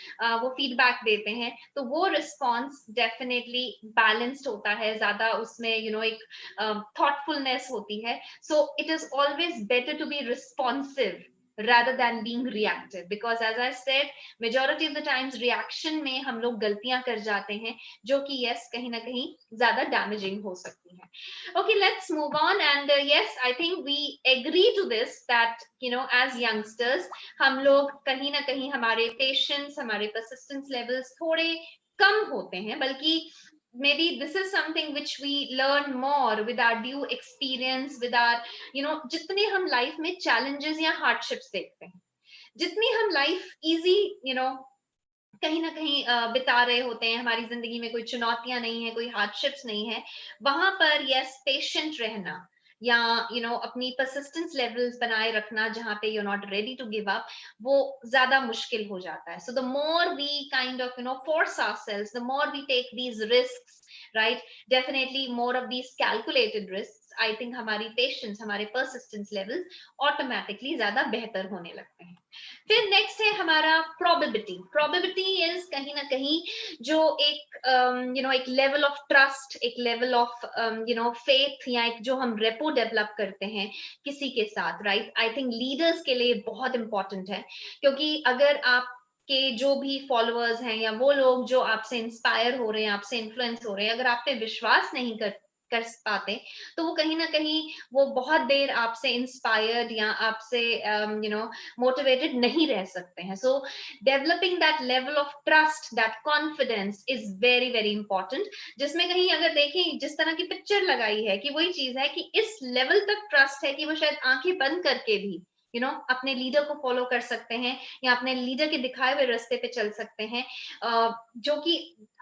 S1: वो फीडबैक देते हैं, तो वो रिस्पॉन्स डेफिनेटली बैलेंस्ड होता है, ज्यादा उसमें एक थॉटफुलनेस होती है। सो it is always better to be responsive rather than being reactive, because as I said, majority of the times reaction में हम लोग गलतियां कर जाते हैं, जो कि yes, कहीं ना कहीं ज्यादा damaging हो सकती है। Okay, let's move on, and yes, I think we agree to this that as youngsters हम लोग कहीं ना कहीं हमारे patience, हमारे persistence levels थोड़े कम होते हैं, बल्कि maybe this is something which we learn more with our due experience, with our जितने हम लाइफ में challenges या hardships देखते हैं, जितनी हम लाइफ easy कहीं ना कहीं बिता रहे होते हैं, हमारी जिंदगी में कोई चुनौतियां नहीं है, कोई हार्डशिप्स नहीं है, वहां पर यस पेशेंट रहना या अपनी परसिस्टेंस लेवल्स बनाए रखना, जहां पे you not ready to give up, वो ज्यादा मुश्किल हो जाता है। So the more we kind of force ourselves, the more we take these risks, right, definitely more of these calculated risk, I think हमारी पेशेंस, हमारे परसिस्टेंस लेवल्स ऑटोमेटिकली ज्यादा बेहतर होने लगते हैं। फिर नेक्स्ट है हमारा प्रोबेबिलिटी। प्रोबेबिलिटी इज कहीं ना कहीं जो एक एक लेवल ऑफ ट्रस्ट, एक लेवल ऑफ फेथ, या एक जो हम रेपो डेवलप करते हैं किसी के साथ, राइट। आई थिंक लीडर्स के लिए बहुत इंपॉर्टेंट है, क्योंकि अगर आप के जो भी फॉलोअर्स हैं या वो लोग जो आपसे इंस्पायर हो रहे हैं, आपसे इन्फ्लुएंस हो रहे हैं, अगर आप पे विश्वास नहीं कर पाते, तो वो कहीं ना कहीं वो बहुत देर आपसे इंस्पायर्ड या आपसे मोटिवेटेड नहीं रह सकते हैं। So developing that level of trust, that confidence is very very important, जिसमें कहीं अगर देखें जिस तरह की पिक्चर लगाई है कि वही चीज है कि इस लेवल तक ट्रस्ट है कि वो शायद आंखें बंद करके भी अपने लीडर को फॉलो कर सकते हैं या अपने लीडर के दिखाए हुए रास्ते पे चल सकते हैं, जो कि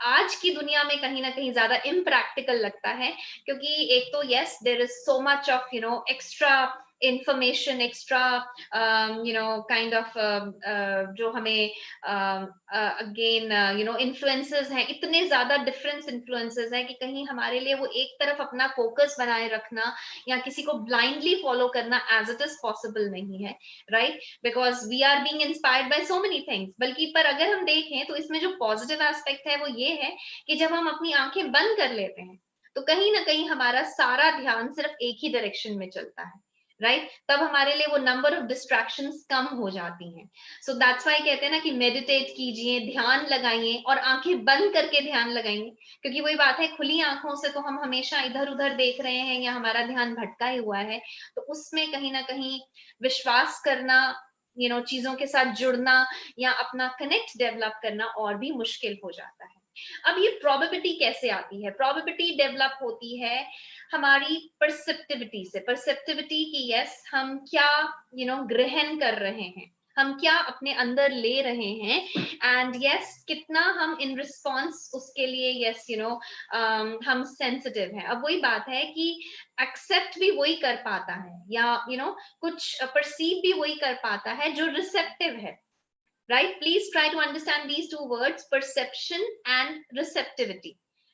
S1: आज की दुनिया में कहीं ना कहीं ज्यादा इम्प्रैक्टिकल लगता है, क्योंकि एक तो yes there is so much of extra information, extra kind of जो हमें again influences हैं, इतने ज्यादा different influences हैं कि कहीं हमारे लिए वो एक तरफ अपना focus बनाए रखना या किसी को blindly follow करना as it is possible नहीं है, right, because we are being inspired by so many things। बल्कि पर अगर हम देखें तो इसमें जो positive aspect है वो ये है कि जब हम अपनी आंखें बंद कर लेते हैं तो कहीं ना कहीं हमारा सारा ध्यान सिर्फ एक ही डायरेक्शन में चलता है, राइट, तब हमारे लिए वो नंबर ऑफ डिस्ट्रैक्शंस कम हो जाती हैं। सो दैट्स व्हाई कहते हैं ना कि मेडिटेट कीजिए, ध्यान लगाइए और आंखें बंद करके ध्यान लगाइए, क्योंकि वही बात है, खुली आंखों से तो हम हमेशा इधर उधर देख रहे हैं या हमारा ध्यान भटका ही हुआ है, तो उसमें कहीं ना कहीं विश्वास करना, चीजों के साथ जुड़ना या अपना कनेक्ट डेवलप करना और भी मुश्किल हो जाता है। अब ये प्रोबेबिलिटी कैसे आती है? प्रोबेबिलिटी डेवलप होती है हमारी परसेप्टिविटी से। परसेप्टिविटी की यस हम क्या ग्रहण कर रहे हैं, हम क्या अपने अंदर ले रहे हैं, एंड यस कितना हम इन रिस्पॉन्स उसके लिए यस हम सेंसिटिव हैं। अब वही बात है कि एक्सेप्ट भी वही कर पाता है या कुछ परसीव भी वही कर पाता है जो रिसेप्टिव है, right? Please try to understand these two words, perception and receptivity,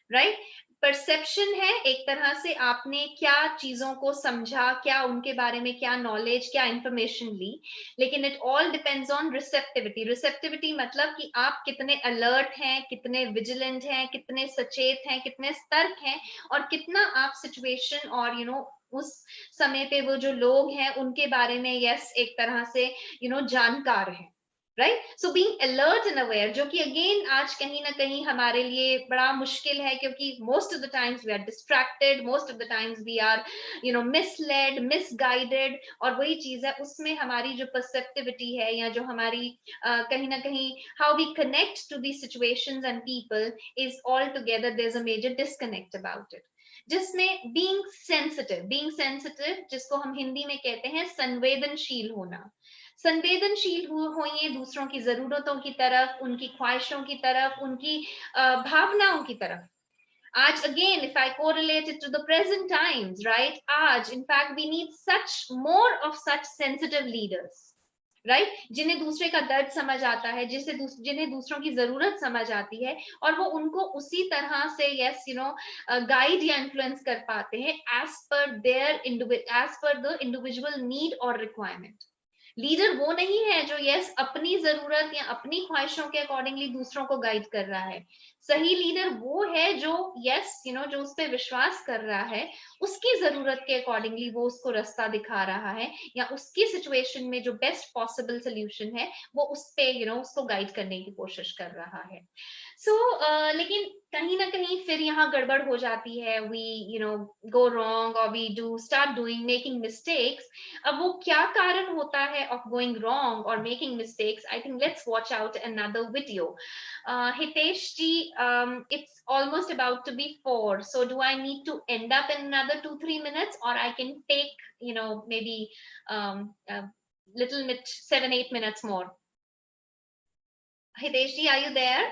S1: right? Perception है एक तरह से आपने क्या चीजों को समझा, क्या उनके बारे में क्या नॉलेज, क्या इंफॉर्मेशन ली, लेकिन it all depends on receptivity. Receptivity मतलब कि आप कितने अलर्ट हैं, कितने विजिलेंट हैं, कितने सचेत हैं, कितने सतर्क हैं, और कितना आप सिचुएशन और उस समय पे वो जो लोग हैं उनके बारे में एक तरह से जानकार हैं, right? So being alert and aware, जो कि अगेन आज कहीं ना कहीं हमारे लिए बड़ा मुश्किल है, क्योंकि most of the times we are distracted, most of the times we are misled, misguided, और वही चीज है उसमें हमारी जो परसेप्टिविटी है, या जो हमारी कहीं ना कहीं how we connect to the situations and people is all together, there is a major disconnect about it. जिसमें बीइंग सेंसिटिव, जिसको हम हिंदी में कहते हैं संवेदनशील होना, संवेदनशील होइए दूसरों की जरूरतों की तरफ, उनकी ख्वाहिशों की तरफ, उनकी भावनाओं की तरफ। आज again, if I correlate it to the present times, right? आज, in fact, we need more of such sensitive leaders, right? जिन्हें दूसरे का दर्द समझ आता है, जिन्हें दूसरों की जरूरत समझ आती है, और वो उनको उसी तरह से गाइड या इन्फ्लुएंस कर पाते हैं as per the individual need और requirement। लीडर वो नहीं है जो अपनी जरूरत या अपनी ख्वाहिशों के अकॉर्डिंगली दूसरों को गाइड कर रहा है। सही लीडर वो है जो जो उस पर विश्वास कर रहा है, उसकी जरूरत के अकॉर्डिंगली वो उसको रास्ता दिखा रहा है, या उसकी सिचुएशन में जो बेस्ट पॉसिबल सोल्यूशन है वो उस पे उसको गाइड करने की कोशिश कर रहा है। लेकिन कहीं ना कहीं फिर यहाँ गड़बड़ हो जाती है, वी गो रॉन्ग, और वी स्टार्ट मेकिंग मिस्टेक्स। अब वो क्या कारण होता है of going wrong or making mistakes? I think let's watch out another video. Hitesh ji, it's almost about to be 4, so do I need to end up in another 2-3 minutes, or I can take maybe a little bit 7-8 minutes more? Hitesh ji, are you there?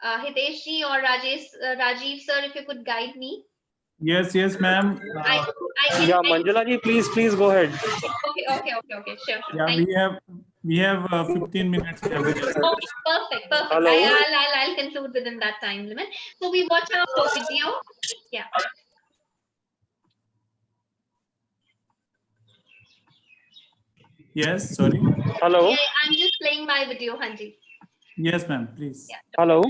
S1: Hitesh ji or Rajiv sir, if you could guide me.
S2: Yes, ma'am.
S5: Yeah, Manjula ji, please go ahead.
S1: Okay, sure.
S2: Yeah, we have 15 minutes.
S1: Oh, perfect.
S5: Hello.
S1: I'll conclude within that time limit. So we watch our video. Yeah.
S2: Yes, sorry.
S5: Hello.
S1: Yeah, I'm just playing my video, Hanji.
S2: Yes, ma'am, please.
S1: Yeah.
S5: Hello.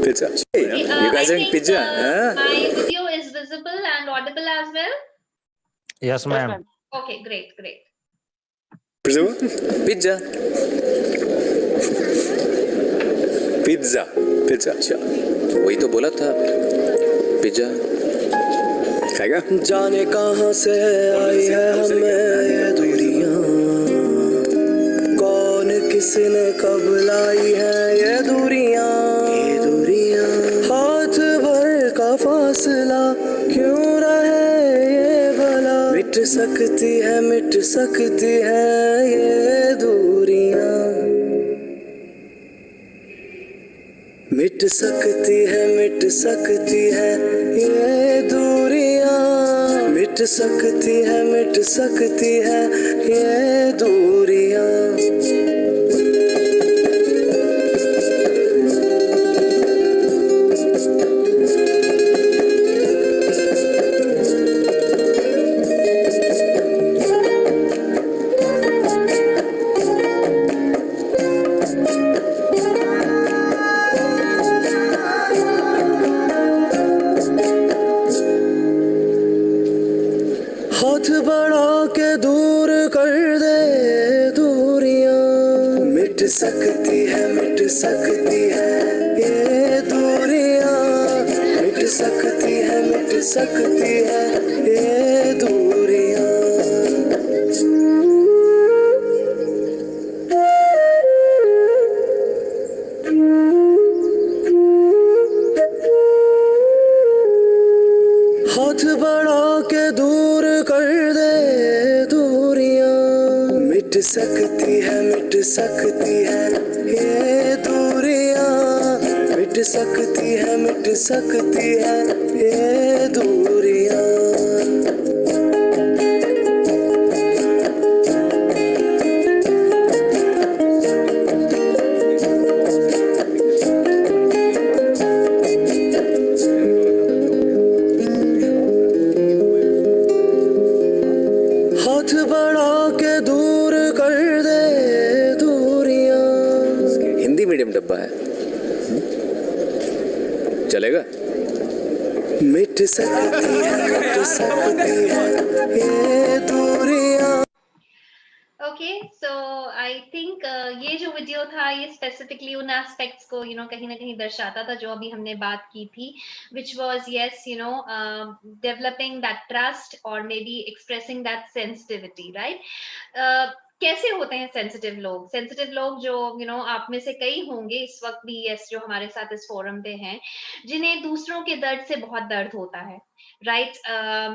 S6: Pizza. Hey, you guys
S1: I
S6: are
S1: think,
S6: pizza,
S1: my video is visible and audible as well.
S8: Yes, ma'am.
S1: Okay, great.
S6: Pizza. अच्छा, वही तो बोला था, pizza खाएगा। जाने कहाँ से आई है हमें ये दूरियां, कौन किसने कब लाई है ये दूरियां, हाथ भर का फासला क्यों रहे ये भला, मिट सकती है ये दूरियां, मिट सकती है ये दूरियां, मिट सकती है ये दूरियां। हाथ बढ़ा के दूर कर दे दूरियां, मिट सकती है ये दूरियां, मिट सकती है ये दूरियां। हाथ बढ़ा के दूर कर दे दूरियां, मिट सकती है ये दूरियां, मिट मिट सकती है ये दूरियां। हाथ बढ़ा के दूर कर दे दूरियां। हिंदी मीडियम डब्बा है, चलेगा? मिट सकती है ये दूरियां।
S1: ओके, सो आई थिंक ये जो वीडियो था ये स्पेसिफिकली उन एस्पेक्ट्स को कहीं ना कहीं दर्शाता था जो अभी हमने बात की थी, which was yes developing that trust और maybe expressing that sensitivity, right? कैसे होते हैं सेंसिटिव लोग जो आप में से कई होंगे इस वक्त भी यस जो हमारे साथ इस फोरम पे हैं, जिन्हें दूसरों के दर्द से बहुत दर्द होता है, राइट?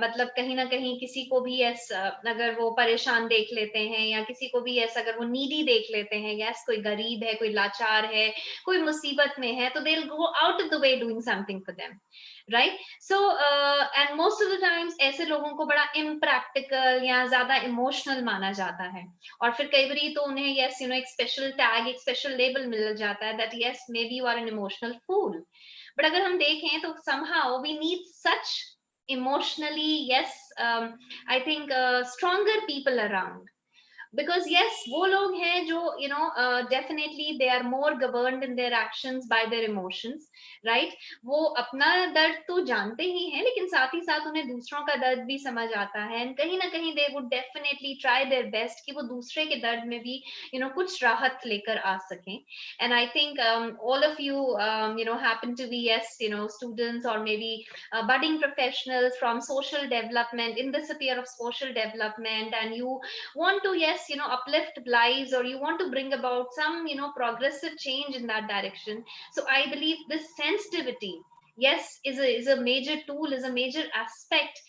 S1: मतलब कहीं ना कहीं किसी को भी यस अगर वो परेशान देख लेते हैं या किसी को भी यस अगर वो नीडी देख लेते हैं, यस कोई गरीब है, कोई लाचार है, कोई मुसीबत में है, तो they will go out of the way doing something for them, right? So and most of the times ऐसे लोगों को बड़ा इम्प्रैक्टिकल या ज्यादा इमोशनल माना जाता है, और फिर कई बार तो उन्हें यस एक स्पेशल टैग, एक स्पेशल लेबल मिल जाता है that yes maybe you are an emotional fool. But अगर हम देखें तो somehow we need such emotionally I think stronger people around, because yes वो लोग हैं जो definitely they are more governed in their actions by their emotions, right? वो अपना दर्द तो जानते ही हैं लेकिन साथ ही साथ उन्हें दूसरों का दर्द भी समझ आता है, and कहीं ना कहीं they would definitely try their best कि वो दूसरे के दर्द में भी कुछ राहत लेकर आ सकें. And I think all of you happen to be yes students or maybe budding professionals from social development, in the sphere of social development, and you want to yes uplift lives, or you want to bring about some progressive change in that direction. So I believe this sensitivity yes is a major tool, is a major aspect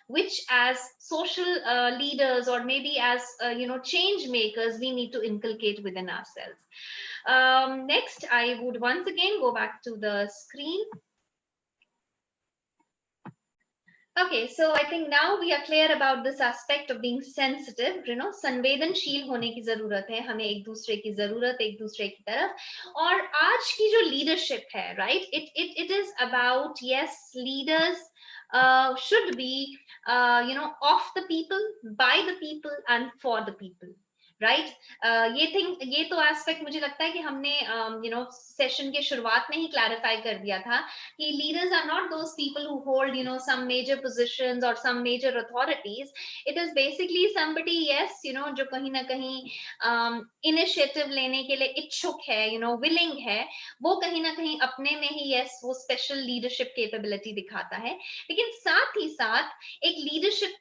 S1: which as social leaders or maybe as change makers we need to inculcate within ourselves. Next I would once again go back to the screen. Okay, so I think now we are clear about this aspect of being sensitive, संवेदनशील होने की जरूरत है, हमें एक दूसरे की जरूरत, एक दूसरे की तरफ. और आज की जो लीडरशिप है, right? It is about yes, leaders should be of the people, by the people, and for the people. Right ये तो एस्पेक्ट मुझे लगता है कि हमने सेशन के शुरुआत में ही क्लैरिफाई कर दिया था कि leaders are not those people who hold some major positions और some major authorities. It is basically somebody yes जो कहीं ना कहीं इनिशिएटिव लेने के लिए इच्छुक है, विलिंग है, वो कहीं ना कहीं अपने में ही यस वो स्पेशल लीडरशिप कैपेबिलिटी दिखाता है. लेकिन साथ ही साथ एक लीडरशिप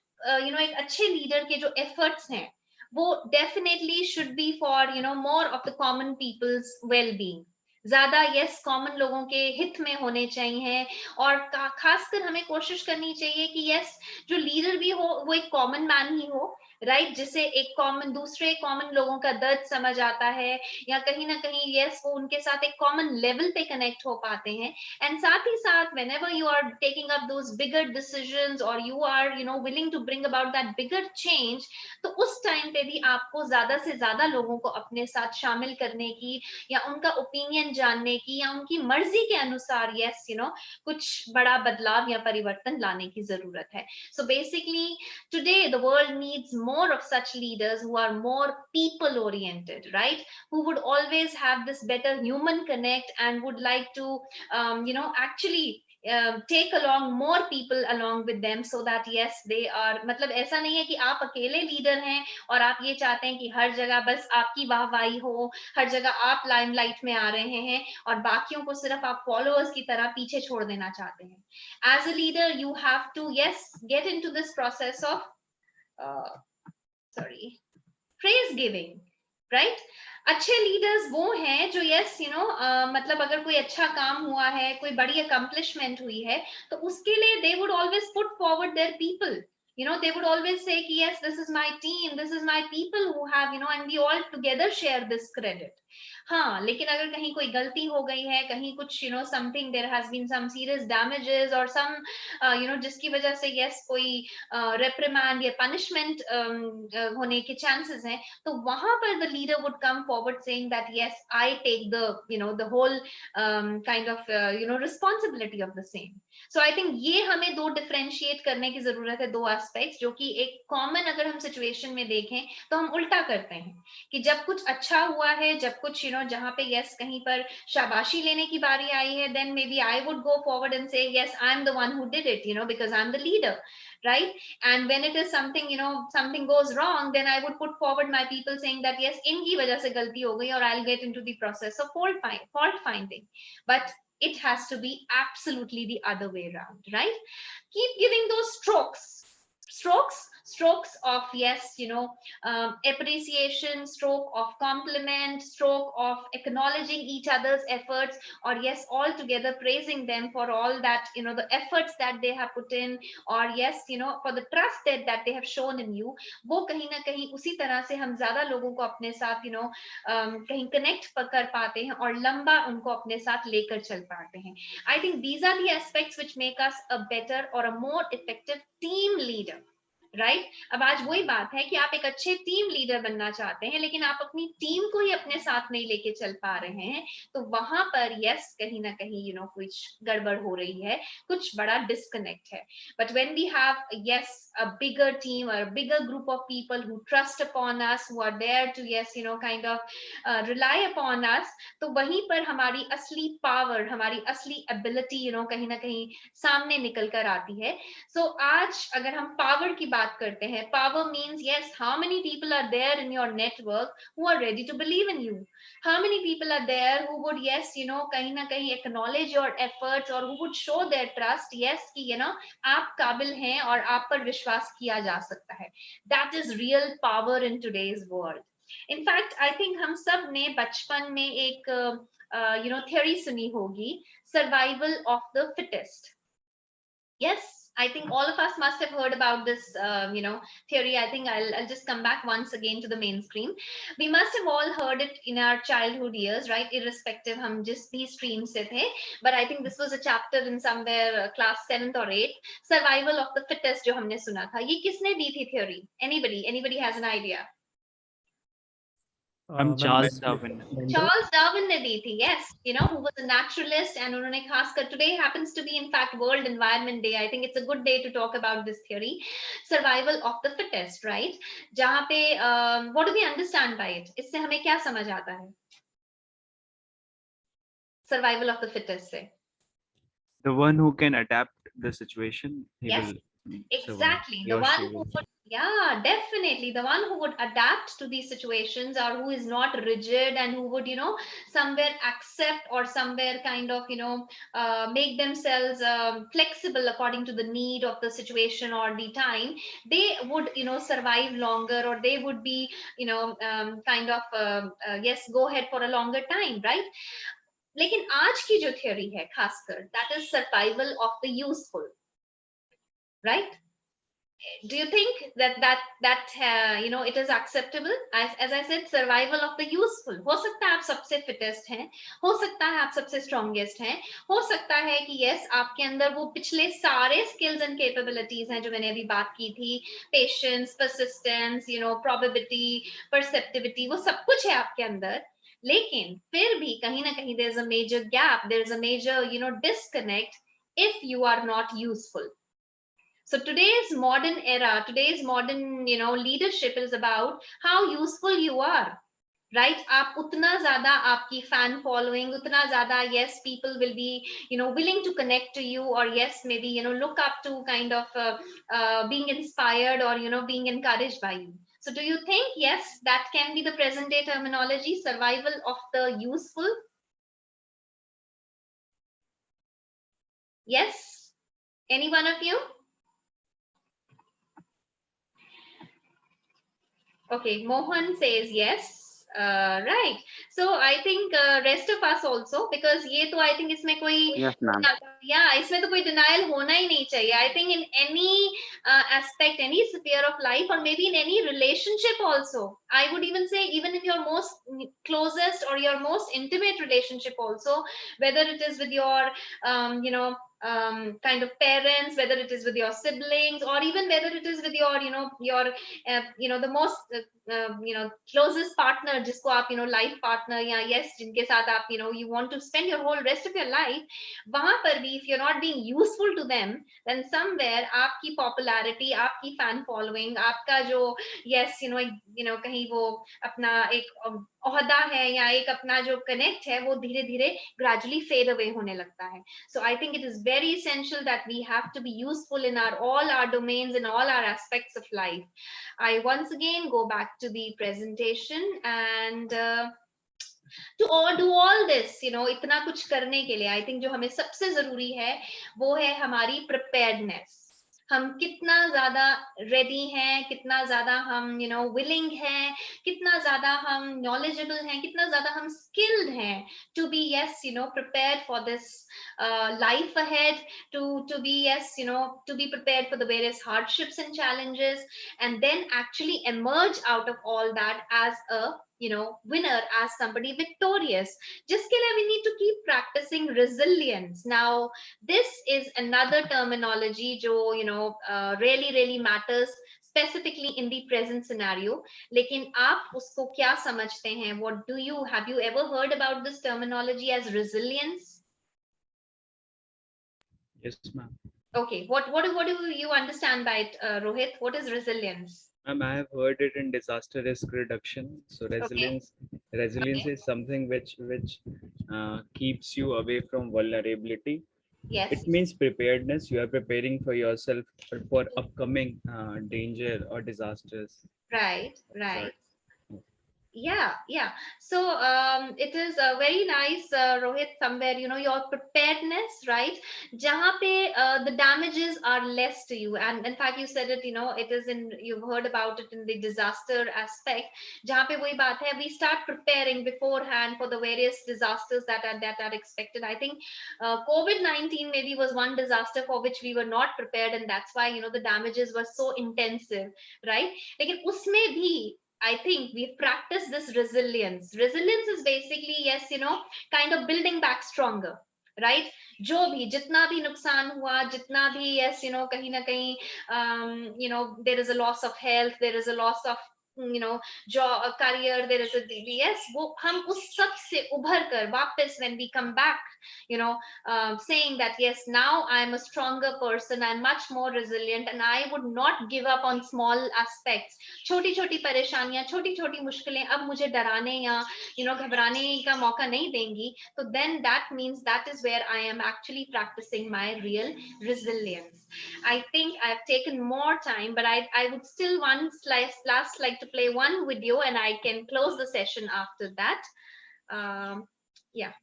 S1: एक अच्छे लीडर के जो एफर्ट्स हैं वो definitely should be for more of the common people's well-being. ज्यादा yes कॉमन लोगों के हित में होने चाहिए, और खासकर हमें कोशिश करनी चाहिए कि yes जो लीडर भी हो वो एक कॉमन मैन ही हो, राइट? जिसे एक कॉमन दूसरे कॉमन लोगों का दर्द समझ आता है, या कहीं ना कहीं yes वो उनके साथ एक कॉमन लेवल पे कनेक्ट हो पाते हैं. एंड साथ ही साथ whenever you are taking up those bigger decisions or you are willing to bring about that bigger change, तो उस टाइम पे भी आपको ज्यादा से ज्यादा लोगों को अपने साथ शामिल करने की, या उनका ओपिनियन जानने की, या उनकी मर्जी के अनुसार yes कुछ बड़ा बदलाव या परिवर्तन लाने की जरूरत है. So basically today the world needs more of such leaders who are more people oriented, right? Who would always have this better human connect and would like to actually take along more people along with them, so that yes they are मतलब ऐसा नहीं है कि आप अकेले leader हैं और आप ये चाहते हैं कि हर जगह बस आपकी वाहवाही हो, हर जगह आप लाइमलाइट में आ रहे हैं और बाकियों को सिर्फ आप फॉलोअर्स की तरह पीछे छोड़ देना चाहते हैं. As a leader you have to yes get into this process of praise giving, right? अच्छे लीडर्स वो हैं जो यस मतलब अगर कोई अच्छा काम हुआ है, कोई बड़ी अकम्प्लिशमेंट हुई है, तो उसके लिए they would always put forward their people. They would always say yes, this is my team, this is my people who have and we all together share this credit. हाँ, लेकिन अगर कहीं कोई गलती हो गई है, कहीं कुछ something there has been some serious damages और सम जिसकी वजह से कोई रेप्रिमांड या पनिशमेंट होने के चांसेस हैं, तो वहां पर the leader would come forward saying that yes I take the whole kind of responsibility of the same. So I think ये हमें दो डिफरेंशिएट करने की जरूरत है, दो एस्पेक्ट्स, जो कि एक कॉमन अगर हम सिचुएशन में देखें तो हम उल्टा करते हैं कि जब कुछ अच्छा हुआ है, जब कुछ जहां पे कहीं पर शाबाशी लेने की बारी आई है, then maybe I would go forward and say yes, I'm the one who did it, because I'm the leader, right? And when it is something, something goes wrong, then I would put forward my people saying that yes, inki wajah se galti ho gayi, or I'll get into the process of fault finding. But it has to be absolutely the other way around, right? Keep giving those strokes of appreciation, stroke of compliment, stroke of acknowledging each other's efforts, or all together praising them for all that, the efforts that they have put in, or for the trust that they have shown in you. वो कहीं ना कहीं उसी तरह से हम ज्यादा लोगों को अपने साथ कहीं कनेक्ट कर पाते हैं और लंबा उनको अपने साथ लेकर चल पाते हैं. I think these are the aspects which make us a better or a more effective team leader. Right? अब आज वही बात है कि आप एक अच्छे टीम लीडर बनना चाहते हैं, लेकिन आप अपनी टीम को ही अपने साथ नहीं लेके चल पा रहे हैं, तो वहां पर कहीं ना कहीं कुछ गड़बड़ हो रही है, कुछ बड़ा डिस्कनेक्ट है. But when we have a bigger team or a bigger group of people who trust upon us, who are there to kind of rely upon us, तो वहीं पर हमारी असली पावर, हमारी असली एबिलिटी कहीं ना कहीं सामने निकल कर आती है. सो आज अगर हम पावर की बात करते हैं, power means how many people are there in your network who are ready to believe in you, how many people are there who would कहीं ना कहीं acknowledge your efforts, or who would show their trust कि आप काबिल हैं और आप पर विश्वास किया जा सकता है. That is real power in today's world. In fact, I think हम सब ने बचपन में एक theory सुनी होगी, survival of the fittest. Yes, I think all of us must have heard about this, theory. I think I'll just come back once again to the mainstream. We must have all heard it in our childhood years, right? Irrespective, hum jis bhi stream se the. But I think this was a chapter in somewhere class 7th or 8th. Survival of the fittest, jo humne suna tha. Ye kisne di thi theory? Anybody has an idea?
S3: Charles Darwin.
S1: Charles Darwin ने दी थी, yes, who was a naturalist, and उन्होंने खासकर, today happens to be in fact World Environment Day. I think it's a good day to talk about this theory, survival of the fittest, right? जहाँ पे what do we understand by it? इससे हमें क्या समझ आता है? Survival of the fittest से.
S3: The one who can adapt the situation, he
S1: Yes,
S3: will
S1: exactly.
S3: survive.
S1: The one who would, yeah, definitely, the one who would adapt to these situations, or who is not rigid, and who would somewhere accept, or somewhere kind of make themselves flexible according to the need of the situation or the time, they would survive longer, or they would be kind of go ahead for a longer time, right? लेकिन आज की जो theory है खासकर, that is survival of the useful, right? Do you think that it is acceptable? As I said, survival of the useful. हो सकता है आप सबसे fittest हैं, हो सकता है आप सबसे strongest हैं, हो सकता है कि yes, आपके अंदर वो पिछले सारे skills and capabilities हैं जो मैंने अभी बात की थी, patience, persistence, probability, perceptivity, वो सब कुछ है आपके अंदर. लेकिन फिर भी कहीं ना कहीं there is a major gap, there is a major disconnect if you are not useful. So today's modern era, today's modern leadership is about how useful you are, right? आप उतना ज़्यादा आपकी fan following, उतना ज़्यादा yes, people will be willing to connect to you, or yes, maybe look up to, kind of being inspired, or being encouraged by you. So do you think yes, that can be the present day terminology, survival of the useful? Yes, any one of you? Okay, Mohan says yes. Right. So I think rest of us also, because ये तो I think इसमें कोई
S5: Yes, ma'am.
S1: इसमें तो कोई denial होना ही नहीं चाहिए. I think in any aspect, any sphere of life, or maybe in any relationship also, I would even say even in your most closest or your most intimate relationship also, whether it is with your kind of parents, whether it is with your siblings, or even whether it is with your the most closest partner जिसको आप life partner या yes जिनके साथ आप you want to spend your whole rest of your life, वहां पर भी if you're not being useful to them, then somewhere आपकी popularity, आपकी fan following, आपका जो yes कहीं वो अपना एक ओहदा है या एक अपना जो connect है वो धीरे धीरे gradually fade away होने लगता है. So I think it is very essential that we have to be useful in all our domains, in all our aspects of life. I once again go back to the presentation and to do all this, इतना कुछ करने के लिए I think जो हमें सबसे जरूरी है वो है हमारी preparedness. हम कितना ज्यादा रेडी हैं, कितना ज्यादा हम विलिंग हैं, कितना ज्यादा हम नॉलेजेबल हैं, कितना ज्यादा हम स्किल्ड हैं to be prepared for this life ahead, to be to be prepared for the various hardships and challenges, and then actually emerge out of all that as a winner, as somebody victorious. जिसके लिए we need to keep practicing resilience. Now this is another terminology जो really matters specifically in the present scenario. लेकिन आप उसको क्या समझते हैं? Have you ever heard about this terminology as resilience?
S3: Yes, ma'am.
S1: Okay, what do you understand by it, Rohit? What is resilience?
S3: Ma'am, I have heard it in disaster risk reduction. So resilience
S1: Okay.
S3: is something which keeps you away from vulnerability.
S1: Yes.
S3: It means preparedness. You are preparing for yourself for upcoming danger or disasters.
S1: Right.
S3: Sorry.
S1: Yeah. So it is very nice, Rohit, somewhere your preparedness, right? जहाँ पे the damages are less to you, and in fact you said it, it is you've heard about it in the disaster aspect. जहाँ पे वही बात है, we start preparing beforehand for the various disasters that are expected. I think COVID-19 maybe was one disaster for which we were not prepared, and that's why the damages were so intensive, right? लेकिन उसमें भी I think we've practiced this resilience. Resilience is basically, yes, kind of building back stronger, right? जो भी जितना भी नुकसान हुआ, जितना भी yes, कहीं ना कहीं there is a loss of health, there is a loss of job, career, there is a yes, वो हम उस सब से उभर कर वापस when we come back, saying that yes, now I'm a stronger person, I'm much more resilient, and I would not give up on small aspects. छोटी छोटी परेशानियां, छोटी छोटी मुश्किलें अब मुझे डराने या घबराने का मौका नहीं देंगी. So then that means that is where I am actually practicing my real resilience. I think I've taken more time, but I would still last like to play one video, and I can close the session after that. Yeah.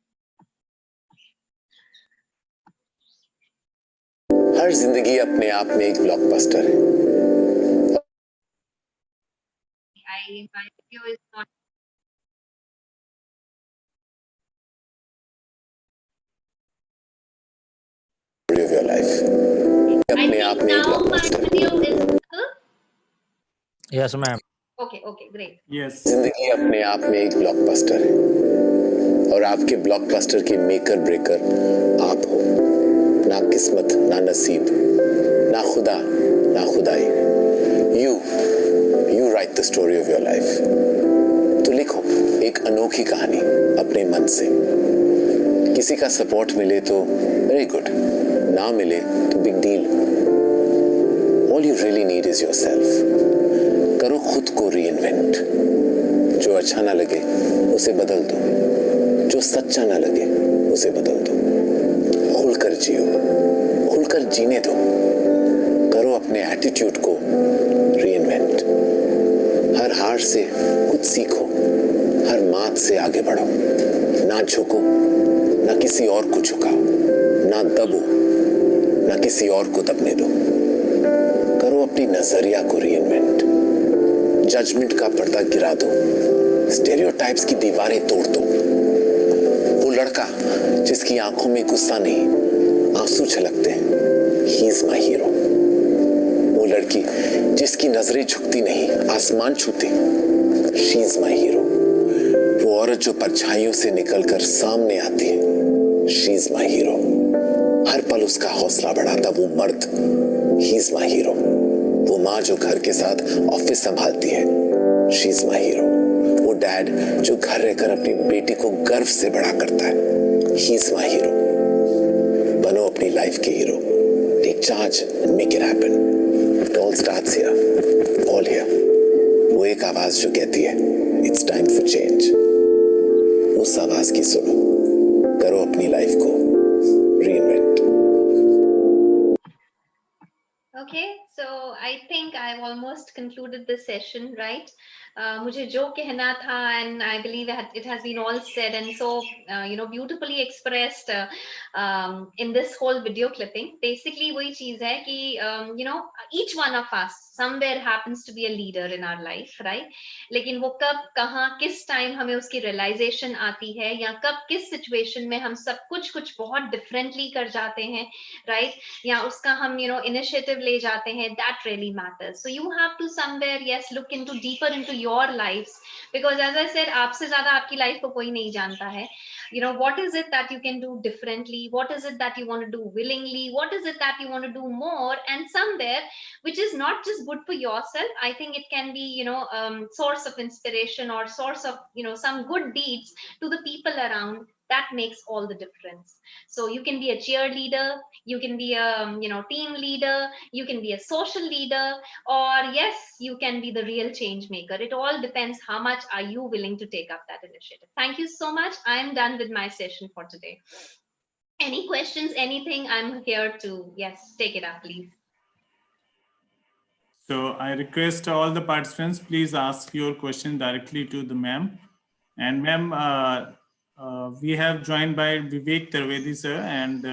S6: हर जिंदगी अपने आप में एक blockbuster है.
S1: My video is not.
S6: Of your life.
S1: I
S6: अपने आप
S1: think
S6: में एक
S1: now my
S6: blockbuster.
S1: video is visible.
S8: Yes, ma'am.
S1: Okay, great.
S2: Yes.
S6: जिंदगी अपने आप में एक ब्लॉकबस्टर है और आपके ब्लॉकबस्टर के मेकर ब्रेकर आप हो. ना किस्मत, ना नसीब, ना खुदा, ना खुदाई. You write the story of your life. तो लिखो एक अनोखी कहानी अपने मन से. किसी का सपोर्ट मिले तो वेरी गुड, ना मिले तो big deal. All you really need is yourself. करो खुद को रीइन्वेंट. जो अच्छा ना लगे उसे बदल दो, जो सच्चा ना लगे उसे बदल दो. खुलकर जियो, खुलकर जीने दो. करो अपने एटीट्यूड को रीइन्वेंट. हर हार से कुछ सीखो, हर मात से आगे बढ़ो. ना झुको, ना किसी और को झुकाओ, ना दबो, ना किसी और को दबने दो. करो अपनी नजरिया को रीइन्वेंट. जजमेंट का पर्दा गिरा दो, स्टेरियोटाइप्स की दीवारें तोड़ दो। वो लड़का जिसकी आंखों में गुस्सा नहीं, आंसू छलकते हैं, ही इज माई हीरो। वो लड़की जिसकी नजरें झुकती नहीं, आसमान छूती, शी इज माई हीरो। वो औरत जो परछाइयों से निकलकर सामने आती है, शी इज माई हीरो। हर पल उसका हौसला बढ़ाता वो मर्द, ही इज माई हीरो। वो माँ जो घर के साथ ऑफिस संभालती है, शी इज माई हीरो। वो डैड जो घर रहकर अपनी बेटी को गर्व से बड़ा करता है, ही इज माई हीरो। बनो अपनी लाइफ के hero. Take charge, make it happen. It all starts here, all here. वो एक आवाज जो कहती है, इट्स टाइम फॉर चेंज। उस आवाज की सुनो, करो अपनी लाइफ को reinvent.
S1: Okay, so I think I've almost concluded this session, right? मुझे जो कहना था, and I believe it has been all said and so beautifully expressed in this whole video clipping. Basically वही चीज है कि each one of us somewhere happens to be a leader in our life, right? लेकिन वो कब, कहाँ, किस time हमें उसकी realization आती है, या कब किस situation में हम सब कुछ बहुत differently कर जाते हैं, right? या उसका हम initiative ले जाते हैं, that really matters. So you have to somewhere, yes, look into deeper into your lives, because as I said, आपसे ज्यादा आपकी life को कोई नहीं जानता है. What is it that you can do differently? What is it that you want to do willingly? What is it that you want to do more? And somewhere, which is not just good for yourself, I think it can be, source of inspiration or source of, some good deeds to the people around. That makes all the difference. So you can be a cheerleader, you can be a team leader, you can be a social leader, or yes, you can be the real change maker. It all depends how much are you willing to take up that initiative. Thank you so much. I am done with my session for today. Any questions, anything? I'm here to, yes, take it up, please.
S2: So I request all the participants, please ask your question directly to the ma'am. And ma'am, we have joined by Vivek Trivedi sir and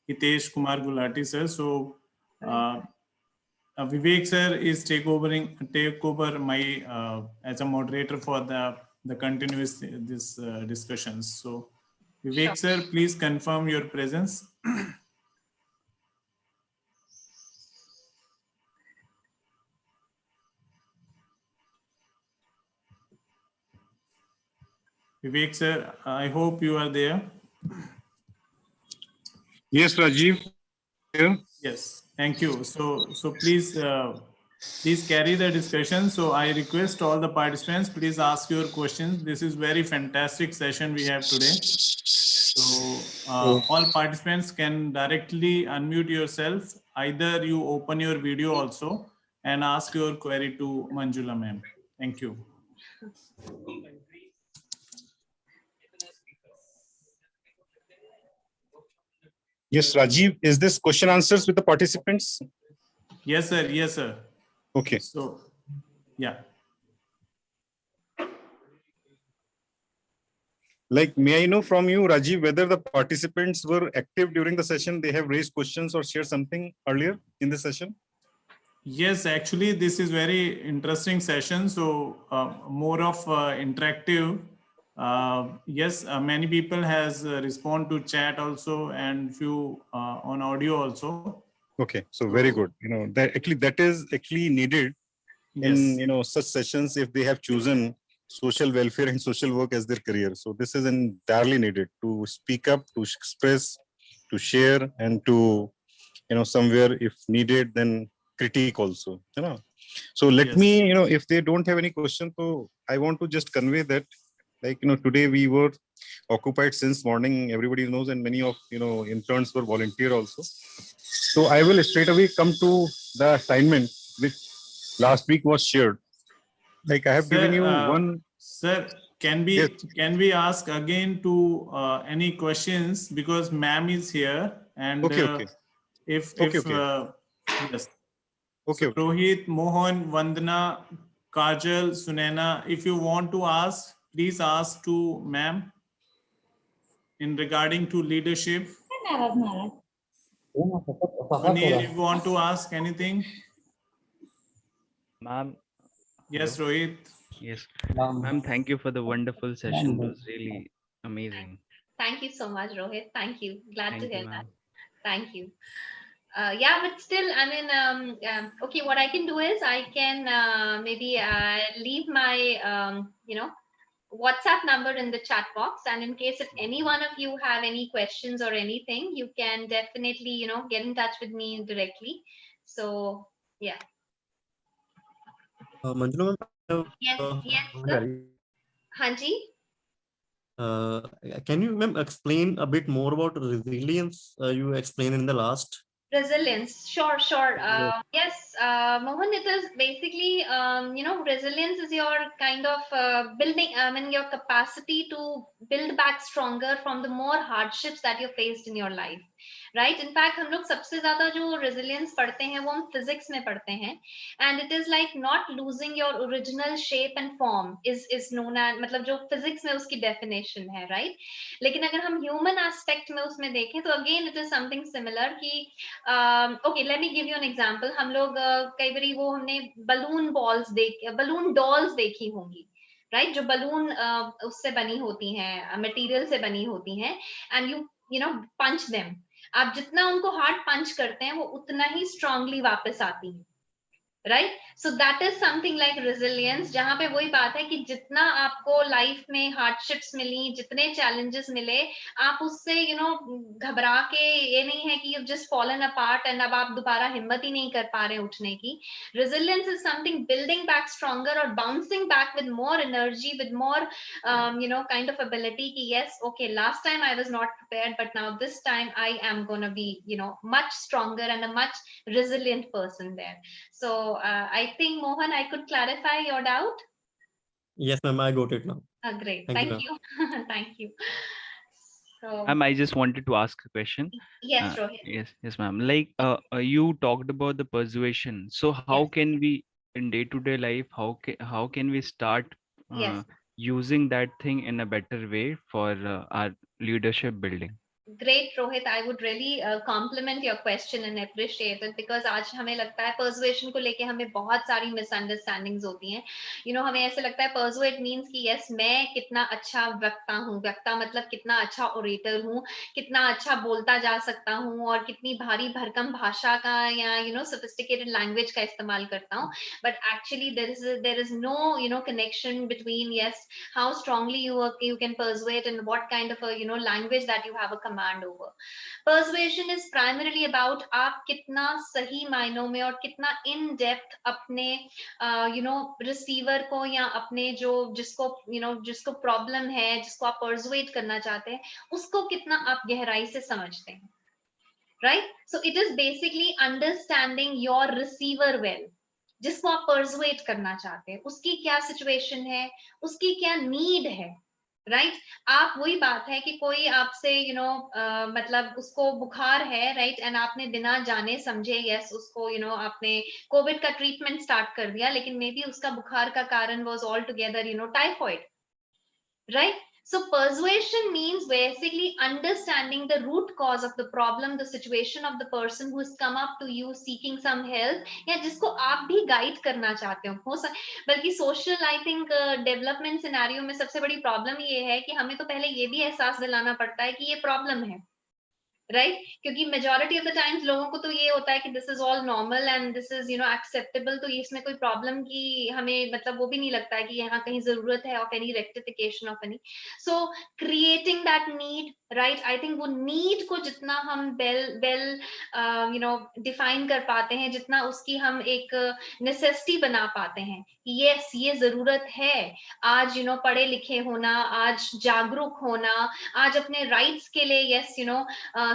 S2: Hitesh Kumar Gulati sir. So Vivek sir is take over my as a moderator for the continuous this discussions. So Vivek sir, please confirm your presence. Vivek sir, I hope you are there.
S9: Yes, Rajiv. Here.
S2: Yes, thank you. So please carry the discussion. So I request all the participants, please ask your questions. This is very fantastic session we have today. So all participants can directly unmute yourself. Either you open your video also and ask your query to Manjula ma'am. Thank you.
S9: Yes, Rajiv, is this question answers with the participants?
S2: Yes, sir. Yes, sir.
S9: Okay.
S2: So, yeah.
S9: Like, may I know from you, Rajiv, whether the participants were active during the session? They have raised questions or shared something earlier in the session?
S2: Yes, actually, this is very interesting session. So more of interactive. Yes, many people has respond to chat also and few on audio also.
S9: Okay, so very good. That is actually needed in such sessions if they have chosen social welfare and social work as their career. So this is entirely needed to speak up, to express, to share, and to somewhere if needed then critique also. So let me if they don't have any question, so I want to just convey that today we were occupied since morning, everybody knows, and many of interns were volunteer also. So I will straight away come to the assignment which last week was shared. Like I have given you one.
S2: Sir, can we ask again to any questions, because ma'am is here and
S9: okay.
S2: Yes.
S9: Okay.
S2: So, Rohit, Mohan, Vandana, Kajal, Sunaina, if you want to ask, please ask to ma'am in regarding to leadership. Sunil, you want to ask anything?
S3: Ma'am.
S2: Yes, Rohit.
S3: Yes, ma'am, thank you for the wonderful session. It was really amazing.
S1: Thank you so much, Rohit. Thank you. Glad to
S3: Thank you,
S1: hear that.
S3: ma'am.
S1: Thank you. Yeah, but still, I mean, okay, what I can do is I can maybe leave my, WhatsApp number in the chat box. And in case if any one of you have any questions or anything, you can definitely, get in touch with me directly. So, yeah.
S4: Manjula, ma'am,
S1: Yes, sir. Hanji.
S4: can you, ma'am, explain a bit more about resilience? You explained in the last.
S1: Resilience, sure.
S4: Yes.
S1: Yes, Mohan, it is basically, resilience is your kind of building, your capacity to build back stronger from the more hardships that you faced in your life. Right? In fact, हम लोग सबसे ज्यादा जो resilience पढ़ते हैं वो हम physics में पढ़ते हैं, and it is like not losing your original shape and form is known as, मतलब जो physics में उसकी definition है, right? लेकिन अगर हम human aspect में उसमें देखें तो again it is something similar कि okay, let me give you an example. हम लोग कई बारी वो हमने balloon dolls देखी होंगी, राइट? जो बलून उससे बनी होती हैं, मटेरियल से बनी होती हैं, and you know punch them. आप जितना उनको हार्ड पंच करते हैं वो उतना ही स्ट्रांगली वापस आती है, right? So that is something like resilience, जहां पे वही बात है कि जितना आपको लाइफ में हार्डशिप्स मिली, जितने चैलेंजेस मिले, आप उससे घबरा के, ये नहीं है कि you just fallen apart and अब आप दोबारा हिम्मत ही नहीं कर पा रहे उठने की. Resilience is something building back stronger और bouncing back with more energy, with more kind of ability कि yes, okay, last time I was not prepared, but now this time I am going to be much stronger and a much resilient person there. So I think, Mohan, I could clarify your doubt.
S4: Yes, ma'am, I got it now.
S1: Great.
S4: Thank
S1: Thank
S4: you,
S1: you. Thank you. So,
S3: Ma'am, I just wanted to ask a question.
S1: yes, Rohit.
S3: Yes, ma'am. Like you talked about the persuasion. So how
S1: Yes.
S3: can we in day-to-day life, how can we start
S1: Yes.
S3: using that thing in a better way for our leadership building?
S1: Great, Rohit. I would really compliment your question and appreciate it, because आज हमें लगता है persuasion को लेके हमें बहुत सारी misunderstandings होती हैं. हमें ऐसे लगता है persuade means कि yes, मैं कितना अच्छा वक्ता हूँ. वक्ता मतलब कितना अच्छा orator हूँ, कितना अच्छा बोलता जा सकता हूँ, और कितनी भारी भरकम भाषा का या sophisticated language का इस्तेमाल करता हूँ. But actually there is no connection between yes, how strongly you can persuade and what kind of a language that you have a command over. Persuasion is primarily about आप कितना सही मायनों में और कितना in depth अपने receiver को या अपने जिसको प्रॉब्लम है, जिसको आप persuade करना चाहते हैं, उसको कितना आप गहराई से समझते हैं, right? So it is basically understanding your receiver well. जिसको आप persuade करना चाहते हैं, उसकी क्या सिचुएशन है, उसकी क्या नीड है, राइट? आप वही बात है कि कोई आपसे मतलब उसको बुखार है, राइट? एंड आपने बिना जाने समझे यस उसको आपने कोविड का ट्रीटमेंट स्टार्ट कर दिया, लेकिन मे बी उसका बुखार का कारण was all together typhoid, right? So persuasion means basically understanding the root cause of the problem, the situation of the person who has come up to you seeking some help, या जिसको आप भी guide करना चाहते हो बल्कि social I think development scenario में सबसे बड़ी प्रॉब्लम ये है कि हमें तो पहले ये भी एहसास दिलाना पड़ता है कि ये प्रॉब्लम है, राइट? क्योंकि मेजॉरिटी ऑफ द टाइम्स लोगों को तो ये होता है कि this is all normal and this is acceptable, तो इसमें कोई प्रॉब्लम की हमें मतलब वो भी नहीं लगता है कि यहाँ कहीं जरूरत है of any rectification of any. So creating that need, right? I think वो नीड को जितना हम वेल डिफाइन कर पाते हैं, जितना उसकी हम एक नेसेसिटी बना पाते हैं, यस ये जरूरत है आज पढ़े लिखे होना, आज जागरूक होना, आज अपने राइट्स के लिए यस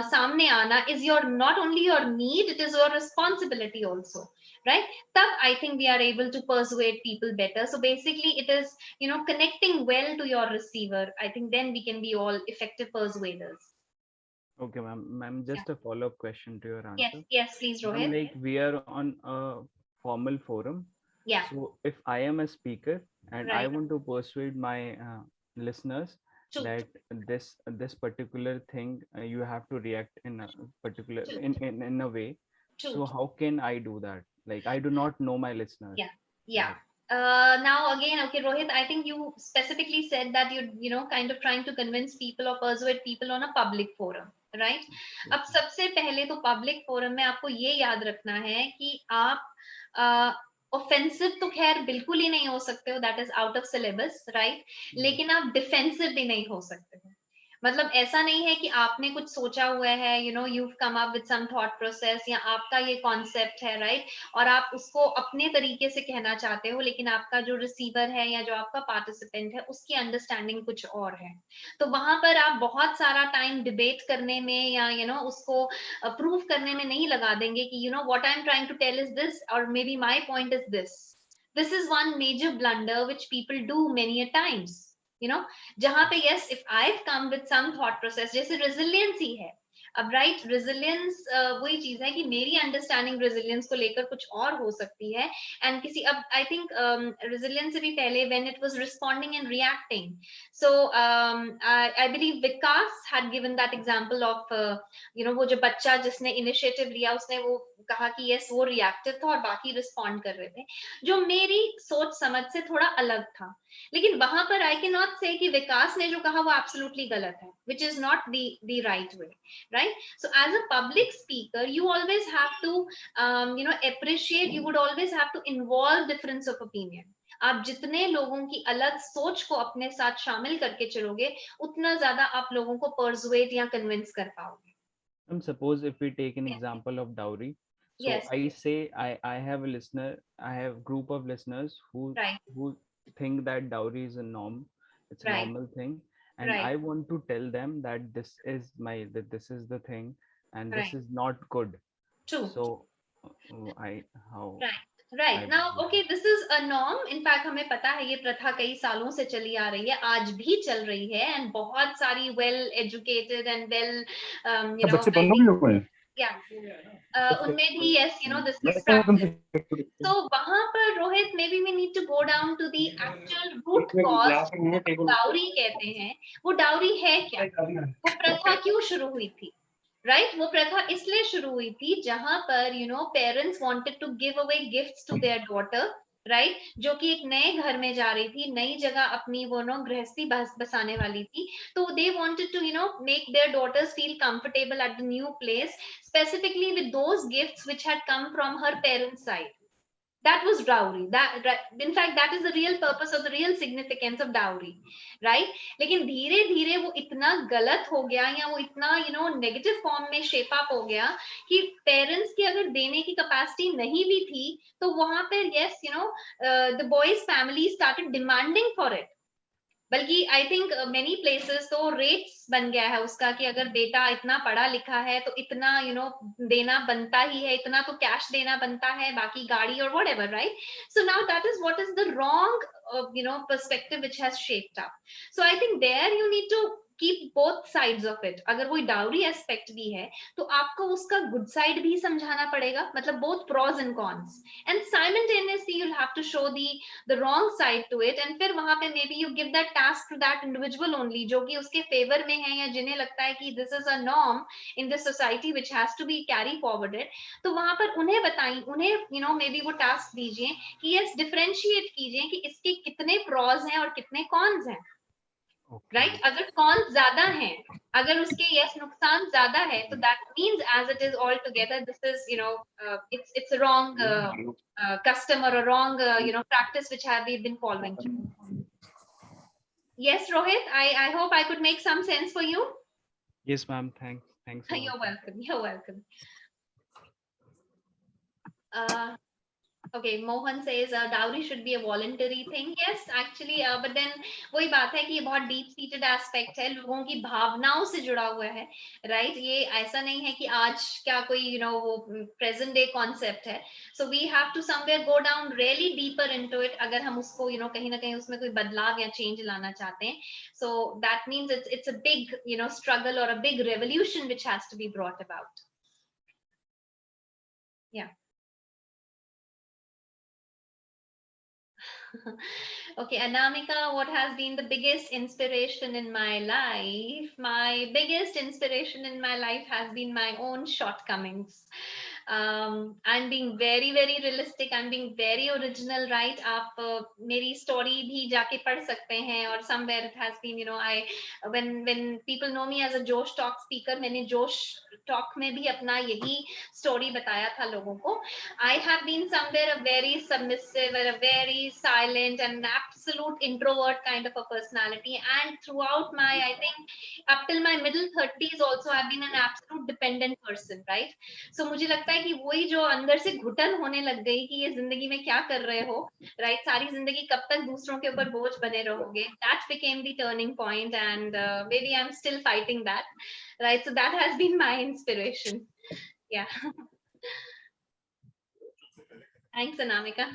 S1: सामने आना is not only your need, it is your responsibility also, right? Tab I think we are able to persuade people better. So basically it is connecting well to your receiver. I think then we can be all effective persuaders.
S3: Okay, ma'am, just a follow-up question to your answer.
S1: Yes, please, Rohit.
S3: Like we are on a formal forum.
S1: Yeah.
S3: So if I am a speaker and I
S1: Right.
S3: want to persuade my listeners
S1: True.
S3: that this particular thing you have to react in a particular
S1: True.
S3: in a way.
S1: True.
S3: So how can I do that? Like I do not know my listeners.
S1: Yeah.
S3: Like,
S1: Now again, okay, Rohit, I think you specifically said that you know, kind of trying to convince people or persuade people on a public forum, right? अब सबसे पहले तो public forum में आपको ये याद रखना है कि आप ऑफेंसिव तो खैर बिल्कुल ही नहीं हो सकते हो, that is out of syllabus, right? लेकिन आप डिफेंसिव भी नहीं हो सकते हो। मतलब ऐसा नहीं है कि आपने कुछ सोचा हुआ है, you know, you come up with some thought process, या आपका ये कॉन्सेप्ट है, राइट? और आप उसको अपने तरीके से कहना चाहते हो, लेकिन आपका जो रिसीवर है या जो आपका पार्टिसिपेंट है उसकी अंडरस्टैंडिंग कुछ और है। तो वहां पर आप बहुत सारा टाइम डिबेट करने में या यू नो उसको प्रूव करने में नहीं लगा देंगे कि you know what I am trying to tell is this, और maybe my point is this. This is one major blunder which people do many a times, you know, जहां पे yes if I come with some thought process, जैसे resilience ही है। अब right, resilience वही चीज है कि मेरी अंडरस्टैंडिंग रेजिलियंस को लेकर कुछ और हो सकती है, एंड किसी, अब आई थिंक रेजिलियंस से भी पहले when it was responding and reacting, so I believe Vikas had given that example of you know, वो जो बच्चा जिसने इनिशिएटिव लिया उसने वो कहा कि यस वो रिएक्टिव था और बाकी रिस्पॉन्ड कर रहे थे, जो मेरी सोच समझ से थोड़ा अलग था। लेकिन वहां पर आई कैन नॉट से कि विकास ने जो कहा वो एब्सोल्युटली गलत है, which is not the right way, right? So as a public speaker you always have to you know appreciate, you would always have to involve difference of opinion. आप जितने लोगों की अलग सोच को अपने साथ शामिल करके चलोगे उतना ज्यादा आप लोगों को persuade या convince कर पाओगे।
S3: Suppose if we take an
S1: Yes.
S3: example of dowry, so
S1: Yes.
S3: I say I have a listener, I have group of listeners
S1: Right.
S3: who think that dowry is a norm, it's a
S1: Right.
S3: normal thing, and
S1: Right.
S3: I want to tell them that this is this is the thing, and this
S1: Right.
S3: is not good.
S1: True.
S3: So I how
S1: Right. Right.
S3: I
S1: Now,
S3: would-
S1: okay, this is a norm. In fact, हमें पता है ये प्रथा कई सालों से चली आ रही है, आज भी चल रही है, and बहुत सारी well educated and well, you know,
S10: बच्चे
S1: I
S10: दोनों
S1: think,
S10: भी हुए हैं
S1: yeah, उनमें भी yes, you know, this is practice. So वहां पर Rohit, maybe we need to go down to the actual root cause. Dowry कहते हैं, वो डाउरी है क्या, वो प्रथा क्यों शुरू हुई थी, राइट? वो प्रथा इसलिए शुरू हुई थी जहां पर you know parents wanted to give away gifts to their daughter, right? जो कि एक नए घर में जा रही थी, नई जगह अपनी वो नो गृहस्थी बसाने वाली थी, तो they wanted to you know make their daughters feel comfortable at the new place, specifically with those gifts which had come from her parents side. That was dowry. That, in fact, that is the real purpose or the real significance of dowry, right? लेकिन धीरे धीरे वो इतना गलत हो गया या वो इतना यू नो नेगेटिव फॉर्म में शेप अप हो गया कि पेरेंट्स की अगर देने की कैपेसिटी नहीं भी थी तो वहां पर yes you know the boys family started demanding for it. बल्कि आई थिंक मेनी प्लेसेस तो रेट्स बन गया है उसका कि अगर बेटा इतना पढ़ा लिखा है तो इतना यू नो देना बनता ही है, इतना तो कैश देना बनता है, बाकी गाड़ी और whatever, right? So now that is what is the wrong you know perspective which has shaped up. So I think there you need to keep both sides of it. अगर वो डाउरी एस्पेक्ट भी है तो आपको उसका good side भी समझाना पड़ेगा, मतलब both pros and cons, and simultaneously you will have to show the wrong side to it, and फिर वहां पे maybe you give that task to that individual only जो कि उसके फेवर में है या जिन्हें लगता है कि this is a norm in this society which has to be carry forwarded. तो वहां पर उन्हें बताइए, उन्हें यू नो मे बी वो टास्क दीजिए कि यस डिफरेंशिएट कीजिए कि इसके कितने प्रोज हैं और कितने कॉन्स हैं, राइट? अगर कॉन ज्यादा है, अगर उसके यस नुकसान ज्यादा है, तो that means as it is all together this is you know it's a wrong custom or a wrong you know practice which have we been following. Yes, Rohit, I hope I could make some sense for you.
S3: Yes, ma'am. Thanks.
S1: You're welcome. You're welcome. Okay, Mohan says dowry should be a voluntary thing. Yes, actually, but then वही बात है कि ये बहुत deep seated aspect है, लोगों की भावनाओं से जुड़ा हुआ है, right? ये ऐसा नहीं है कि आज क्या कोई you know वो present day concept है. So we have to somewhere go down really deeper into it अगर हम उसको you know कहीं ना कहीं उसमें कोई बदलाव या change लाना चाहते हैं. So that means it's a big you know struggle or a big revolution which has to be brought about. Yeah. Okay, Anamika, what has been the biggest inspiration in my life? My biggest inspiration in my life has been my own shortcomings. I'm being very very realistic, I'm being very original, right? आप मेरी story भी जाके पढ़ सकते हैं, और somewhere it has been, I when people know me as a Josh Talk speaker, मैंने Josh Talk में भी अपना यही story बताया था लोगों को. I have been somewhere a very submissive or a very silent and absolute introvert kind of a personality, and throughout my, I think up till my middle 30s also, I've been an absolute dependent person, right? So मुझे लगता है कि वही जो अंदर से घुटन होने लग गई कि ये जिंदगी में क्या कर रहे हो, right? सारी जिंदगी कब तक दूसरों के ऊपर बोझ बने रहोगे? That became the turning point, and maybe I'm still fighting that, right? So that has been my inspiration. Yeah. Thanks, Anamika.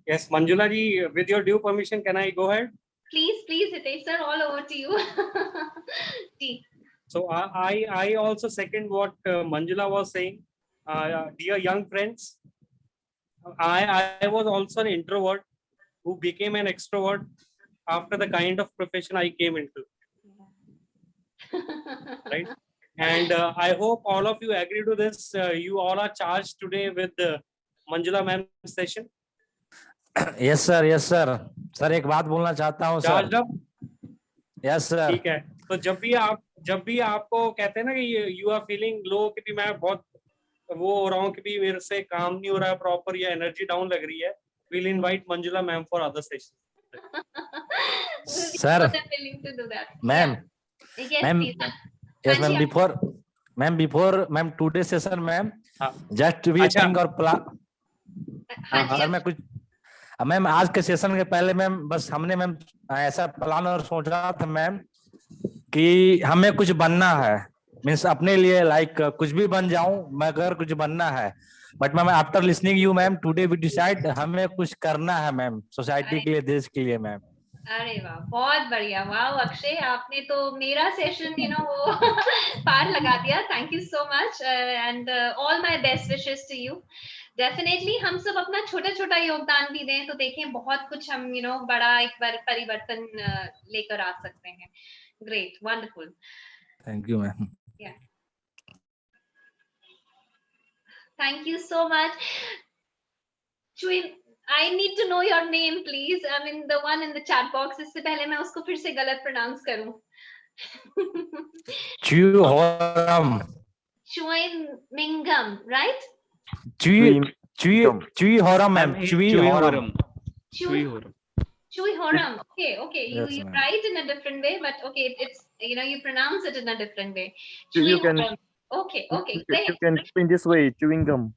S10: Yes, Manjula ji, with your due permission, can I go ahead?
S1: Please, Hitesh sir, all over to you. Ji.
S10: So I also second what Manjula was saying. Dear young friends, I was also an introvert who became an extrovert after the kind of profession I came into. Right? And I hope all of you agree to this. You all are charged today with the Manjula ma'am session.
S8: Yes sir sir एक बात बोलना चाहता हूँ sir.
S10: Charged up?
S8: Yes sir.
S10: ठीक है. तो जब भी आपको कहते हैं ना कि you are feeling low, कि भी मैं बहुत वो हो रहा हूँ, कि भी मेरे से काम नहीं हो रहा है प्रॉपर, या एनर्जी डाउन लग रही है, we'll invite Manjula ma'am for other sessions.
S8: Sir, ma'am,
S1: Yes,
S8: ma'am,
S1: please.
S8: yes ma'am, before ma'am today's session ma'am, just we think or plan. Sir मैं कुछ मैम आज के सेशन के पहले मैम बस हमने मैम ऐसा प्लान और सोचा था मैम कि हमें कुछ बनना है, मीन्स अपने लिए लाइक कुछ भी बन जाऊं मगर कुछ बनना है. But ma'am after listening you ma'am today we decide हमें कुछ करना है मैम, सोसाइटी के लिए, देश के लिए मैम.
S1: अरे वाह, बहुत बढ़िया. वाह अक्षय, आपने तो मेरा सेशन वो पार लगा दिया. Thank you so much, and all my best wishes to you. Definitely हम सब अपना छोटा छोटा योगदान भी दें तो देखें बहुत कुछ हम बड़ा एक बार परिवर्तन लेकर आ सकते हैं. Great, wonderful.
S8: Thank you ma'am.
S1: Yeah, thank you so much. I need to know your name, please. I mean, the one in the chat box. इससे पहले मैं उसको फिर से गलत pronounce करूं.
S8: Chuihoram.
S1: Chuimingam, right?
S8: Chuihoram, ma'am. Chuihoram.
S1: Chuihoram. Okay. You
S8: Yes, ma'am.
S1: write in a different way, but okay, it's you pronounce it in a different way.
S11: You can.
S1: Okay. Great.
S11: You can spin this way. Chewing gum.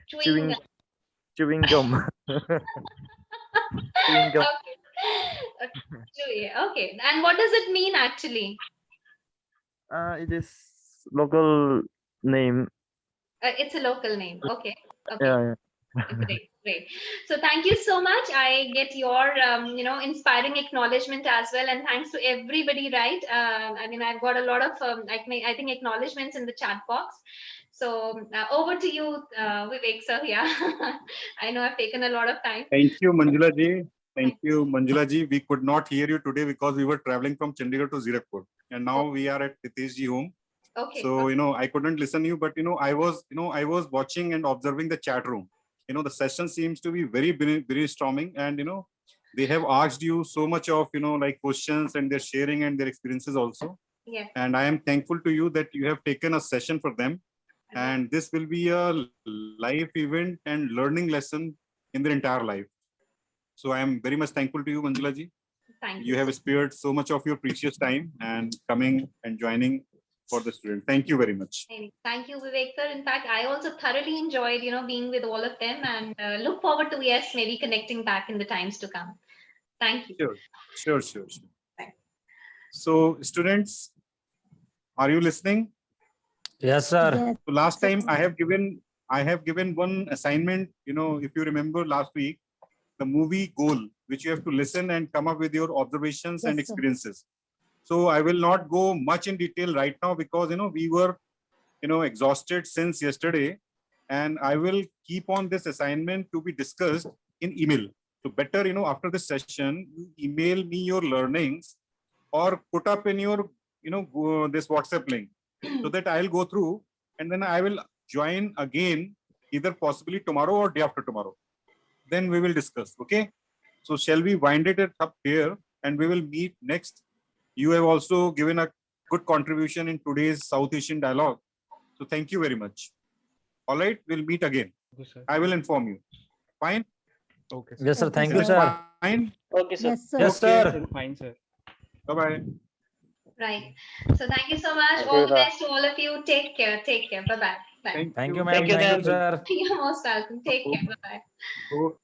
S1: Chewing gum.
S11: Chewing gum. Chewing gum.
S1: Okay. And what does it mean actually?
S11: It is local name.
S1: It's a local name. Okay.
S11: Yeah.
S1: Great. So thank you so much. I get your inspiring acknowledgement as well, and thanks to everybody. Right? I mean, I've got a lot of I think acknowledgements in the chat box. So over to you, Vivek sir. Yeah, I know I've taken a lot of time.
S9: Thank you, Manjula ji. We could not hear you today because we were traveling from Chandigarh to Zirakpur, and now we are at Hitesh ji home.
S1: Okay.
S9: So I couldn't listen to you, but I was watching and observing the chat room. The session seems to be very brainstorming, and they have asked you so much of like questions, and they're sharing and their experiences also.
S1: Yeah.
S9: And I am thankful to you that you have taken a session for them. And this will be a life event and learning lesson in their entire life. So I am very much thankful to you, Manjula ji.
S1: Thank you.
S9: You have spared so much of your precious time and coming and joining for the student. Thank you very much.
S1: Thank you, Vivek sir. In fact, I also thoroughly enjoyed, being with all of them, and look forward to maybe connecting back in the times to come. Thank you.
S9: Sure. So, students, are you listening?
S8: Yes, sir.
S7: Yes.
S9: So last time I have given one assignment. If you remember last week, the movie Goal, which you have to listen and come up with your observations and
S7: Yes, sir.
S9: experiences. So I will not go much in detail right now because we were exhausted since yesterday, and I will keep on this assignment to be discussed in email. So better after this session, you email me your learnings or put up in your this WhatsApp link so that I'll go through and then I will join again, either possibly tomorrow or day after tomorrow. Then we will discuss. Okay. So shall we wind it up here and we will meet next. You have also given a good contribution in today's South Asian dialogue. So thank you very much. All right. We'll meet again.
S3: Okay, sir.
S9: I will inform you. Fine.
S3: Okay, sir.
S8: Yes, sir. Thank you,
S9: Is it
S8: sir.
S9: fine?
S5: Okay, sir.
S7: Yes, sir.
S8: Yes,
S9: Okay.
S8: sir.
S3: Fine, sir.
S9: Bye-bye.
S1: Right. So thank you so much.
S11: Thank
S1: All
S11: you,
S1: the
S11: sir.
S1: best to all of you. Take care. Take care. Bye-bye. Bye.
S8: Thank you,
S5: Thank
S8: ma'am.
S5: you,
S8: Thank you,
S5: sir.
S8: sir.
S1: You're most welcome. Take care. Bye-bye.
S9: So